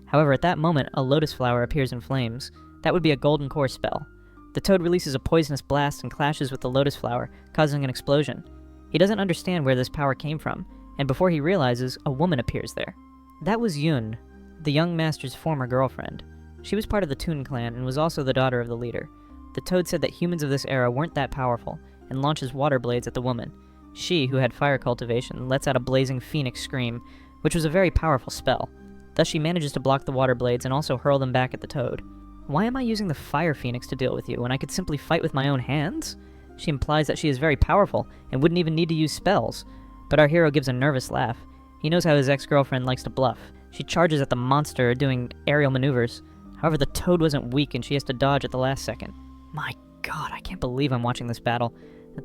However, at that moment, a lotus flower appears in flames. That would be a golden core spell. The toad releases a poisonous blast and clashes with the lotus flower, causing an explosion. He doesn't understand where this power came from, and before he realizes, a woman appears there. That was Yun, the young master's former girlfriend. She was part of the Toon clan and was also the daughter of the leader. The toad said that humans of this era weren't that powerful, and launches water blades at the woman. She, who had fire cultivation, lets out a blazing phoenix scream, which was a very powerful spell. Thus she manages to block the water blades and also hurl them back at the toad. Why am I using the fire phoenix to deal with you when I could simply fight with my own hands? She implies that she is very powerful and wouldn't even need to use spells. But our hero gives a nervous laugh. He knows how his ex-girlfriend likes to bluff. She charges at the monster, doing aerial maneuvers. However, the toad wasn't weak and she has to dodge at the last second. My god, I can't believe I'm watching this battle.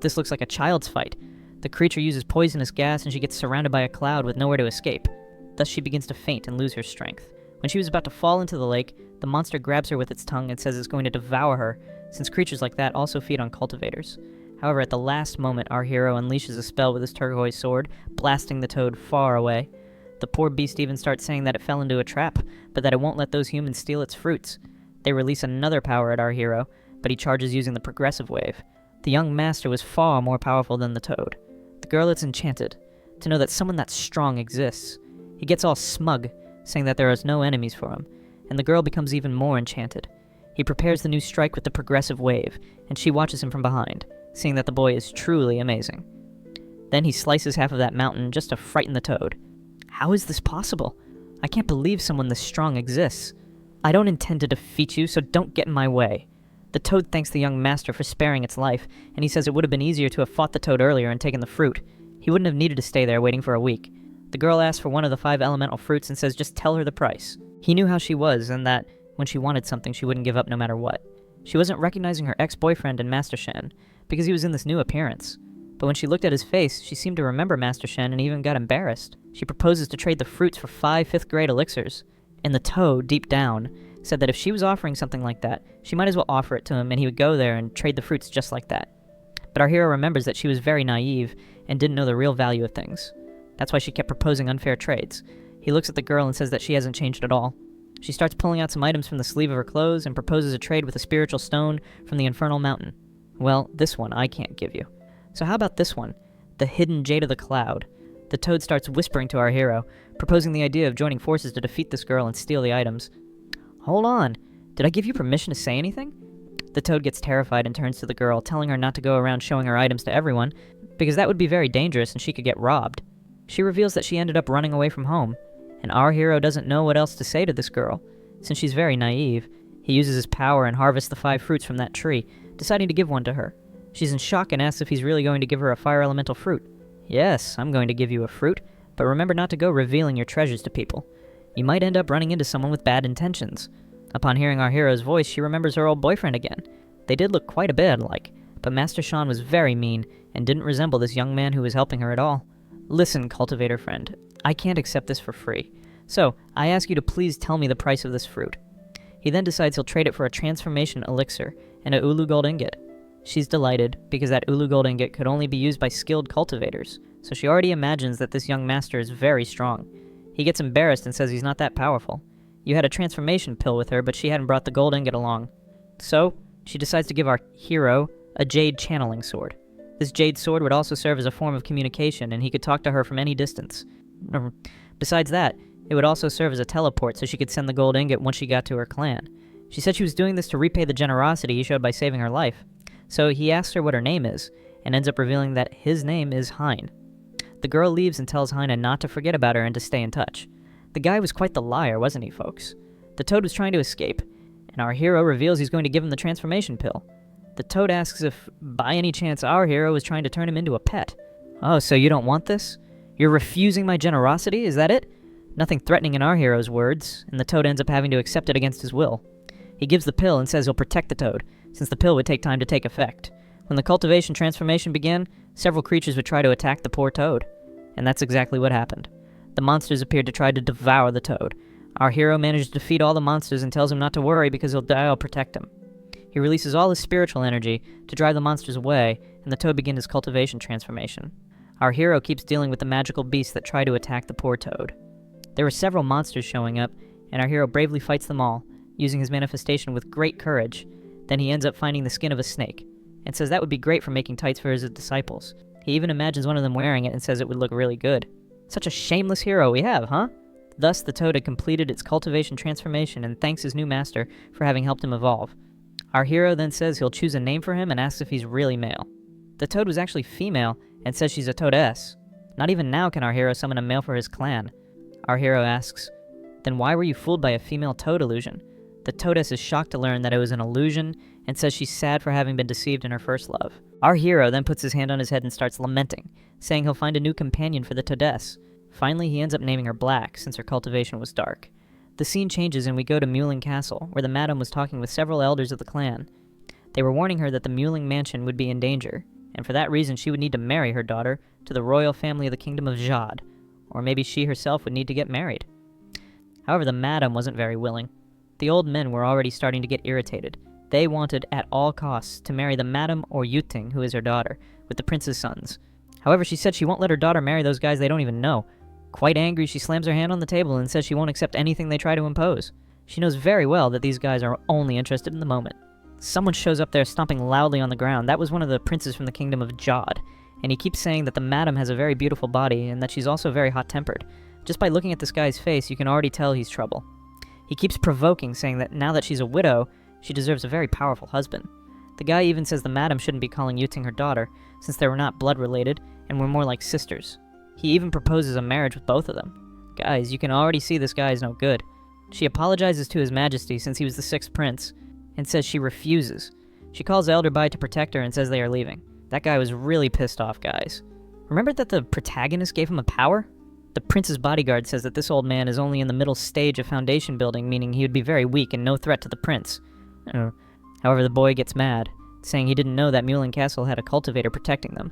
This looks like a child's fight. The creature uses poisonous gas and she gets surrounded by a cloud with nowhere to escape. Thus she begins to faint and lose her strength. When she was about to fall into the lake, the monster grabs her with its tongue and says it's going to devour her, since creatures like that also feed on cultivators. However, at the last moment, our hero unleashes a spell with his turquoise sword, blasting the toad far away. The poor beast even starts saying that it fell into a trap, but that it won't let those humans steal its fruits. They release another power at our hero, but he charges using the progressive wave. The young master was far more powerful than the toad. The girl is enchanted to know that someone that strong exists. He gets all smug, saying that there is no enemies for him, and the girl becomes even more enchanted. He prepares the new strike with the progressive wave, and she watches him from behind, seeing that the boy is truly amazing. Then he slices half of that mountain just to frighten the toad. How is this possible? I can't believe someone this strong exists. I don't intend to defeat you, so don't get in my way. The toad thanks the young master for sparing its life, and he says it would have been easier to have fought the toad earlier and taken the fruit. He wouldn't have needed to stay there waiting for a week. The girl asks for one of the 5 elemental fruits and says just tell her the price. He knew how she was, and that when she wanted something she wouldn't give up no matter what. She wasn't recognizing her ex-boyfriend in Master Shen, because he was in this new appearance. But when she looked at his face, she seemed to remember Master Shen and even got embarrassed. She proposes to trade the fruits for 5 5th-grade elixirs, and the toad, deep down, said that if she was offering something like that, she might as well offer it to him and he would go there and trade the fruits just like that. But our hero remembers that she was very naive and didn't know the real value of things. That's why she kept proposing unfair trades. He looks at the girl and says that she hasn't changed at all. She starts pulling out some items from the sleeve of her clothes and proposes a trade with a spiritual stone from the Infernal Mountain. Well, this one I can't give you. So how about this one? The hidden Jade of the Cloud. The toad starts whispering to our hero, proposing the idea of joining forces to defeat this girl and steal the items. Hold on, did I give you permission to say anything? The toad gets terrified and turns to the girl, telling her not to go around showing her items to everyone, because that would be very dangerous and she could get robbed. She reveals that she ended up running away from home, and our hero doesn't know what else to say to this girl. Since she's very naive, he uses his power and harvests the 5 fruits from that tree, deciding to give one to her. She's in shock and asks if he's really going to give her a fire elemental fruit. Yes, I'm going to give you a fruit, but remember not to go revealing your treasures to people. You might end up running into someone with bad intentions. Upon hearing our hero's voice, she remembers her old boyfriend again. They did look quite a bit alike, but Master Shan was very mean and didn't resemble this young man who was helping her at all. Listen, cultivator friend, I can't accept this for free. So, I ask you to please tell me the price of this fruit. He then decides he'll trade it for a transformation elixir and a Ulu gold ingot. She's delighted, because that Ulu gold ingot could only be used by skilled cultivators, so she already imagines that this young master is very strong. He gets embarrassed and says he's not that powerful. You had a transformation pill with her, but she hadn't brought the gold ingot along. So, she decides to give our hero a jade channeling sword. This jade sword would also serve as a form of communication, and he could talk to her from any distance. Besides that, it would also serve as a teleport so she could send the gold ingot once she got to her clan. She said she was doing this to repay the generosity he showed by saving her life. So he asks her what her name is, and ends up revealing that his name is Hein. The girl leaves and tells Heine not to forget about her and to stay in touch. The guy was quite the liar, wasn't he, folks? The toad was trying to escape, and our hero reveals he's going to give him the transformation pill. The toad asks if, by any chance, our hero is trying to turn him into a pet. Oh, so you don't want this? You're refusing my generosity, is that it? Nothing threatening in our hero's words, and the toad ends up having to accept it against his will. He gives the pill and says he'll protect the toad, since the pill would take time to take effect. When the cultivation transformation began, several creatures would try to attack the poor toad. And that's exactly what happened. The monsters appeared to try to devour the toad. Our hero managed to defeat all the monsters and tells him not to worry because he'll die, I'll protect him. He releases all his spiritual energy to drive the monsters away, and the toad begins his cultivation transformation. Our hero keeps dealing with the magical beasts that try to attack the poor toad. There were several monsters showing up, and our hero bravely fights them all, using his manifestation with great courage. Then he ends up finding the skin of a snake, and says that would be great for making tights for his disciples. He even imagines one of them wearing it and says it would look really good. Such a shameless hero we have, huh? Thus, the toad had completed its cultivation transformation and thanks his new master for having helped him evolve. Our hero then says he'll choose a name for him and asks if he's really male. The toad was actually female and says she's a toadess. Not even now can our hero summon a male for his clan. Our hero asks, then why were you fooled by a female toad illusion? The toadess is shocked to learn that it was an illusion and says she's sad for having been deceived in her first love. Our hero then puts his hand on his head and starts lamenting, saying he'll find a new companion for the toadess. Finally, he ends up naming her Black, since her cultivation was dark. The scene changes and we go to Muling Castle, where the madam was talking with several elders of the clan. They were warning her that the Muling mansion would be in danger, and for that reason she would need to marry her daughter to the royal family of the kingdom of Jade, or maybe she herself would need to get married. However, the madam wasn't very willing. The old men were already starting to get irritated. They wanted, at all costs, to marry the madam or Yuting, who is her daughter, with the prince's sons. However, she said she won't let her daughter marry those guys they don't even know. Quite angry, she slams her hand on the table and says she won't accept anything they try to impose. She knows very well that these guys are only interested in the moment. Someone shows up there stomping loudly on the ground. That was one of the princes from the kingdom of Jade, and he keeps saying that the madam has a very beautiful body and that she's also very hot-tempered. Just by looking at this guy's face, you can already tell he's trouble. He keeps provoking, saying that now that she's a widow, she deserves a very powerful husband. The guy even says the madam shouldn't be calling Yuting her daughter, since they were not blood-related and were more like sisters. He even proposes a marriage with both of them. Guys, you can already see this guy is no good. She apologizes to his majesty since he was the 6th prince, and says she refuses. She calls Elder Bai to protect her and says they are leaving. That guy was really pissed off, guys. Remember that the protagonist gave him a power? The prince's bodyguard says that this old man is only in the middle stage of foundation building, meaning he would be very weak and no threat to the prince. However, the boy gets mad, saying he didn't know that Muling Castle had a cultivator protecting them.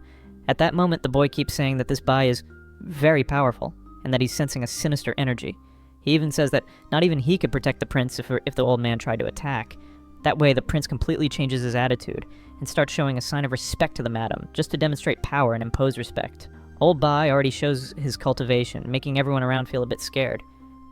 At that moment, the boy keeps saying that this Bai is very powerful, and that he's sensing a sinister energy. He even says that not even he could protect the prince if the old man tried to attack. That way, the prince completely changes his attitude, and starts showing a sign of respect to the madam, just to demonstrate power and impose respect. Old Bai already shows his cultivation, making everyone around feel a bit scared.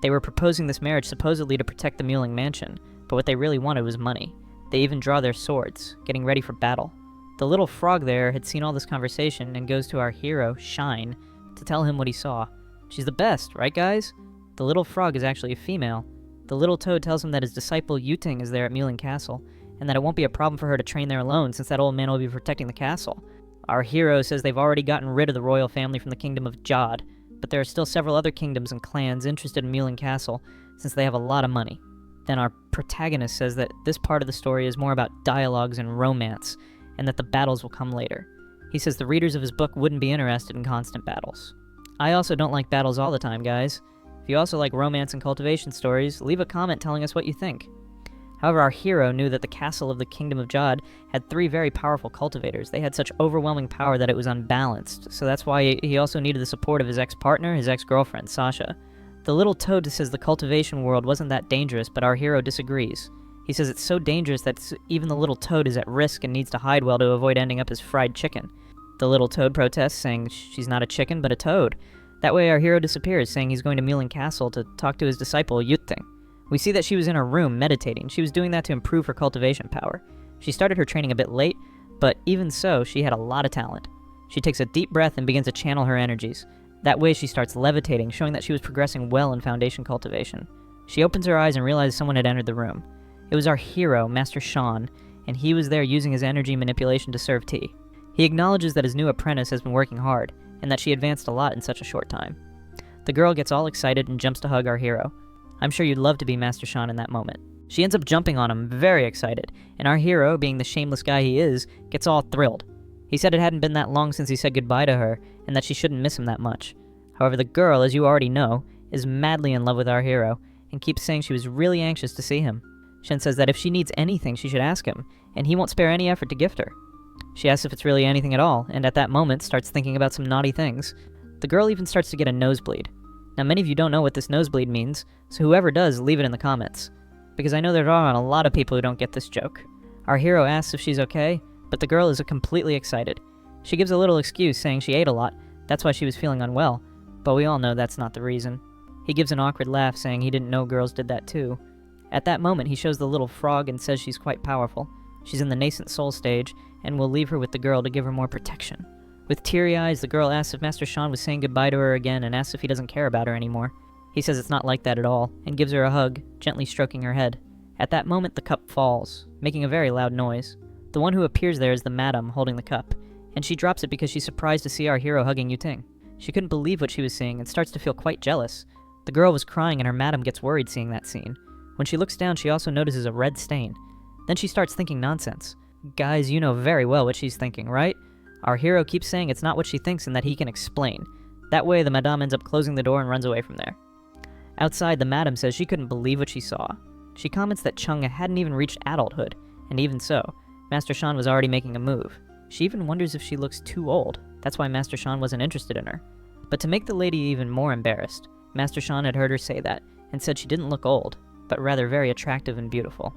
They were proposing this marriage supposedly to protect the Muling mansion, but what they really wanted was money. They even draw their swords, getting ready for battle. The little frog there had seen all this conversation and goes to our hero, Shine, to tell him what he saw. She's the best, right guys? The little frog is actually a female. The little toad tells him that his disciple Yuting is there at Muling Castle, and that it won't be a problem for her to train there alone since that old man will be protecting the castle. Our hero says they've already gotten rid of the royal family from the kingdom of Jade, but there are still several other kingdoms and clans interested in Muling Castle since they have a lot of money. Then our protagonist says that this part of the story is more about dialogues and romance, and that the battles will come later. He says the readers of his book wouldn't be interested in constant battles. I also don't like battles all the time, guys. If you also like romance and cultivation stories, leave a comment telling us what you think. However, our hero knew that the castle of the Kingdom of Jod had 3 very powerful cultivators. They had such overwhelming power that it was unbalanced, so that's why he also needed the support of his ex-partner, his ex-girlfriend, Sasha. The little toad says the cultivation world wasn't that dangerous, but our hero disagrees. He says it's so dangerous that even the little toad is at risk and needs to hide well to avoid ending up as fried chicken. The little toad protests, saying she's not a chicken, but a toad. That way our hero disappears, saying he's going to Mulan Castle to talk to his disciple, Yuting. We see that she was in her room meditating. She was doing that to improve her cultivation power. She started her training a bit late, but even so, she had a lot of talent. She takes a deep breath and begins to channel her energies. That way she starts levitating, showing that she was progressing well in foundation cultivation. She opens her eyes and realizes someone had entered the room. It was our hero, Master Sean, and he was there using his energy manipulation to serve tea. He acknowledges that his new apprentice has been working hard, and that she advanced a lot in such a short time. The girl gets all excited and jumps to hug our hero. I'm sure you'd love to be Master Sean in that moment. She ends up jumping on him, very excited, and our hero, being the shameless guy he is, gets all thrilled. He said it hadn't been that long since he said goodbye to her, and that she shouldn't miss him that much. However, the girl, as you already know, is madly in love with our hero, and keeps saying she was really anxious to see him. Shen says that if she needs anything, she should ask him, and he won't spare any effort to gift her. She asks if it's really anything at all, and at that moment starts thinking about some naughty things. The girl even starts to get a nosebleed. Now, many of you don't know what this nosebleed means, so whoever does, leave it in the comments, because I know there are a lot of people who don't get this joke. Our hero asks if she's okay, but the girl is completely excited. She gives a little excuse, saying she ate a lot, that's why she was feeling unwell, but we all know that's not the reason. He gives an awkward laugh, saying he didn't know girls did that too. At that moment, he shows the little frog and says she's quite powerful. She's in the nascent soul stage, and will leave her with the girl to give her more protection. With teary eyes, the girl asks if Master Sean was saying goodbye to her again and asks if he doesn't care about her anymore. He says it's not like that at all, and gives her a hug, gently stroking her head. At that moment, the cup falls, making a very loud noise. The one who appears there is the madam holding the cup, and she drops it because she's surprised to see our hero hugging Yuting. She couldn't believe what she was seeing and starts to feel quite jealous. The girl was crying and her madam gets worried seeing that scene. When she looks down, she also notices a red stain. Then she starts thinking nonsense. Guys, you know very well what she's thinking, right? Our hero keeps saying it's not what she thinks and that he can explain. That way, the madame ends up closing the door and runs away from there. Outside, the madam says she couldn't believe what she saw. She comments that Chung hadn't even reached adulthood, and even so, Master Shan was already making a move. She even wonders if she looks too old. That's why Master Shan wasn't interested in her. But to make the lady even more embarrassed, Master Shan had heard her say that, and said she didn't look old, but rather very attractive and beautiful.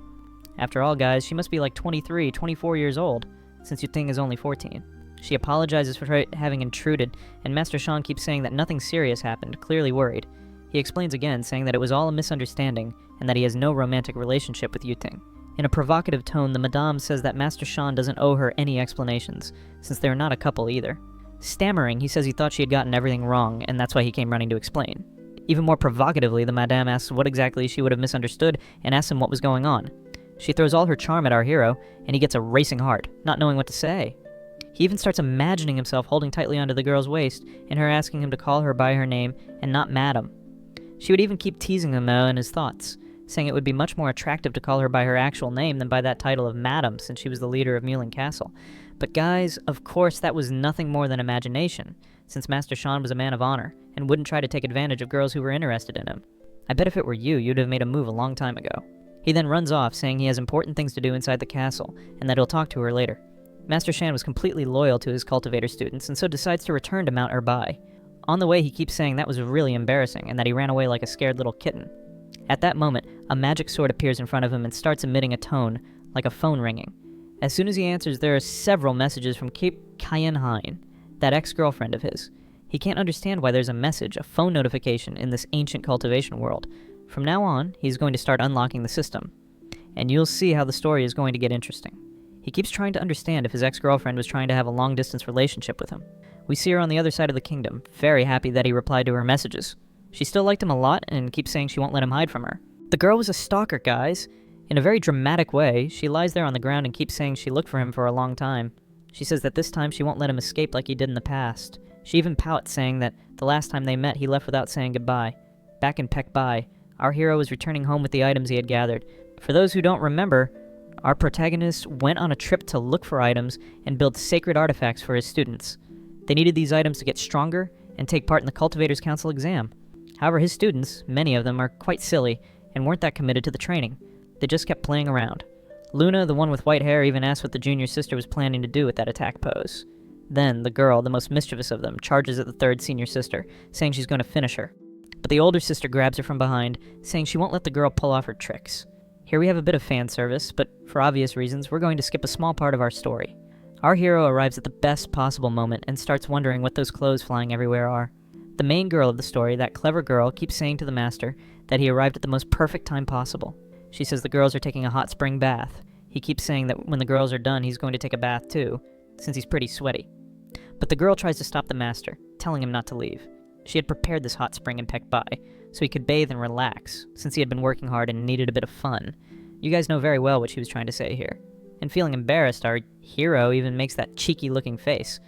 After all, guys, she must be like 23, 24 years old, since Yuting is only 14. She apologizes for having intruded, and Master Shan keeps saying that nothing serious happened, clearly worried. He explains again, saying that it was all a misunderstanding, and that he has no romantic relationship with Yuting. In a provocative tone, the Madame says that Master Shan doesn't owe her any explanations, since they are not a couple either. Stammering, he says he thought she had gotten everything wrong, and that's why he came running to explain. Even more provocatively, the Madame asks what exactly she would have misunderstood, and asks him what was going on. She throws all her charm at our hero, and he gets a racing heart, not knowing what to say. He even starts imagining himself holding tightly onto the girl's waist, and her asking him to call her by her name, and not Madam. She would even keep teasing him in his thoughts, saying it would be much more attractive to call her by her actual name than by that title of Madam, since she was the leader of Mulan Castle. But guys, of course that was nothing more than imagination, since Master Shan was a man of honor, and wouldn't try to take advantage of girls who were interested in him. I bet if it were you, you'd have made a move a long time ago. He then runs off, saying he has important things to do inside the castle, and that he'll talk to her later. Master Shan was completely loyal to his cultivator students, and so decides to return to Mount Erbai. On the way, he keeps saying that was really embarrassing, and that he ran away like a scared little kitten. At that moment, a magic sword appears in front of him and starts emitting a tone, like a phone ringing. As soon as he answers, there are several messages from Cape Kyenhain, that ex-girlfriend of his. He can't understand why there's a message, a phone notification, in this ancient cultivation world. From now on, he's going to start unlocking the system, and you'll see how the story is going to get interesting. He keeps trying to understand if his ex-girlfriend was trying to have a long-distance relationship with him. We see her on the other side of the kingdom, very happy that he replied to her messages. She still liked him a lot and keeps saying she won't let him hide from her. The girl was a stalker, guys. In a very dramatic way, she lies there on the ground and keeps saying she looked for him for a long time. She says that this time she won't let him escape like he did in the past. She even pouts, saying that the last time they met, he left without saying goodbye. Back in Pek Bai, our hero was returning home with the items he had gathered. For those who don't remember, our protagonist went on a trip to look for items and build sacred artifacts for his students. They needed these items to get stronger and take part in the Cultivators Council exam. However, his students, many of them, are quite silly and weren't that committed to the training. They just kept playing around. Luna, the one with white hair, even asked what the junior sister was planning to do with that attack pose. Then, the girl, the most mischievous of them, charges at the third senior sister, saying she's going to finish her. But the older sister grabs her from behind, saying she won't let the girl pull off her tricks. Here we have a bit of fan service, but for obvious reasons, we're going to skip a small part of our story. Our hero arrives at the best possible moment and starts wondering what those clothes flying everywhere are. The main girl of the story, that clever girl, keeps saying to the master that he arrived at the most perfect time possible. She says the girls are taking a hot spring bath. He keeps saying that when the girls are done, he's going to take a bath too, since he's pretty sweaty. But the girl tries to stop the master, telling him not to leave. She had prepared this hot spring and pecked by, so he could bathe and relax, since he had been working hard and needed a bit of fun. You guys know very well what she was trying to say here. And feeling embarrassed, our hero even makes that cheeky-looking face.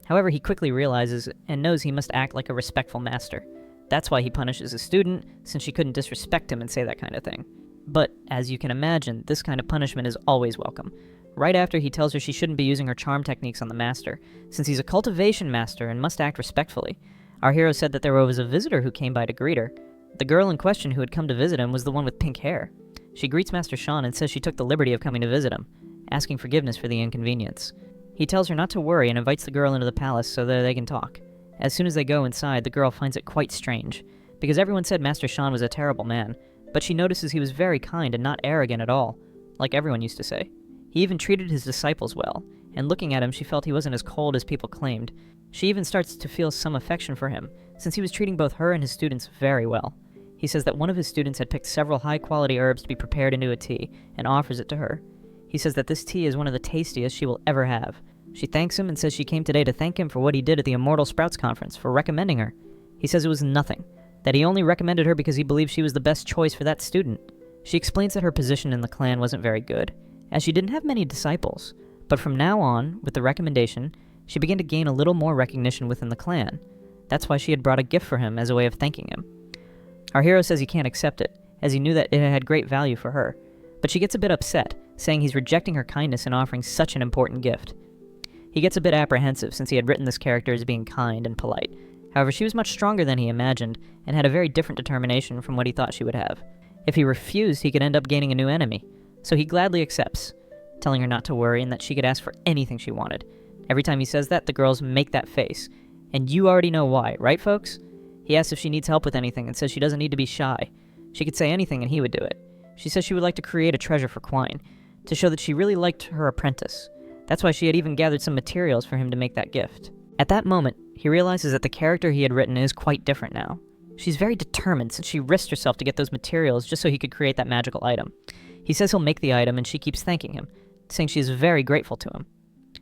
However, he quickly realizes and knows he must act like a respectful master. That's why he punishes a student, since she couldn't disrespect him and say that kind of thing. But, as you can imagine, this kind of punishment is always welcome. Right after, he tells her she shouldn't be using her charm techniques on the master, since he's a cultivation master and must act respectfully. Our hero said that there was a visitor who came by to greet her. The girl in question who had come to visit him was the one with pink hair. She greets Master Sean and says she took the liberty of coming to visit him, asking forgiveness for the inconvenience. He tells her not to worry and invites the girl into the palace so that they can talk. As soon as they go inside, the girl finds it quite strange, because everyone said Master Sean was a terrible man, but she notices he was very kind and not arrogant at all, like everyone used to say. He even treated his disciples well, and looking at him, she felt he wasn't as cold as people claimed. She even starts to feel some affection for him, since he was treating both her and his students very well. He says that one of his students had picked several high-quality herbs to be prepared into a tea, and offers it to her. He says that this tea is one of the tastiest she will ever have. She thanks him and says she came today to thank him for what he did at the Immortal Sprouts Conference, for recommending her. He says it was nothing, that he only recommended her because he believed she was the best choice for that student. She explains that her position in the clan wasn't very good, as she didn't have many disciples, but from now on, with the recommendation, she began to gain a little more recognition within the clan. That's why she had brought a gift for him as a way of thanking him. Our hero says he can't accept it, as he knew that it had great value for her, but she gets a bit upset, saying he's rejecting her kindness in offering such an important gift. He gets a bit apprehensive since he had written this character as being kind and polite. However, she was much stronger than he imagined, and had a very different determination from what he thought she would have. If he refused, he could end up gaining a new enemy, so he gladly accepts, telling her not to worry and that she could ask for anything she wanted. Every time he says that, the girls make that face, and you already know why, right folks? He asks if she needs help with anything and says she doesn't need to be shy. She could say anything and he would do it. She says she would like to create a treasure for Quine, to show that she really liked her apprentice. That's why she had even gathered some materials for him to make that gift. At that moment, he realizes that the character he had written is quite different now. She's very determined since she risked herself to get those materials just so he could create that magical item. He says he'll make the item and she keeps thanking him, saying she is very grateful to him.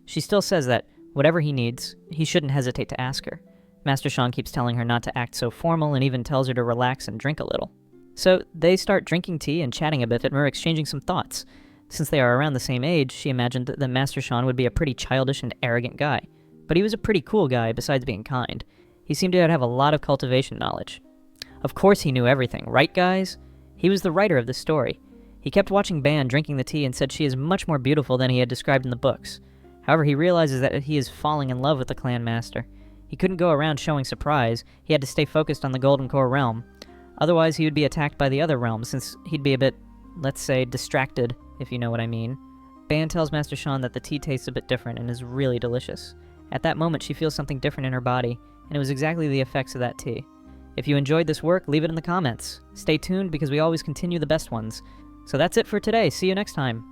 She still says that, whatever he needs, he shouldn't hesitate to ask her. Master Sean keeps telling her not to act so formal and even tells her to relax and drink a little. So they start drinking tea and chatting a bit and are exchanging some thoughts. Since they are around the same age, she imagined that Master Sean would be a pretty childish and arrogant guy. But he was a pretty cool guy besides being kind. He seemed to have a lot of cultivation knowledge. Of course he knew everything, right guys? He was the writer of this story. He kept watching Ban drinking the tea and said she is much more beautiful than he had described in the books. However, he realizes that he is falling in love with the clan master. He couldn't go around showing surprise, he had to stay focused on the Golden Core realm. Otherwise, he would be attacked by the other realms, since he'd be a bit, let's say, distracted, if you know what I mean. Ban tells Master Sean that the tea tastes a bit different and is really delicious. At that moment, she feels something different in her body, and it was exactly the effects of that tea. If you enjoyed this work, leave it in the comments. Stay tuned because we always continue the best ones. So that's it for today. See you next time.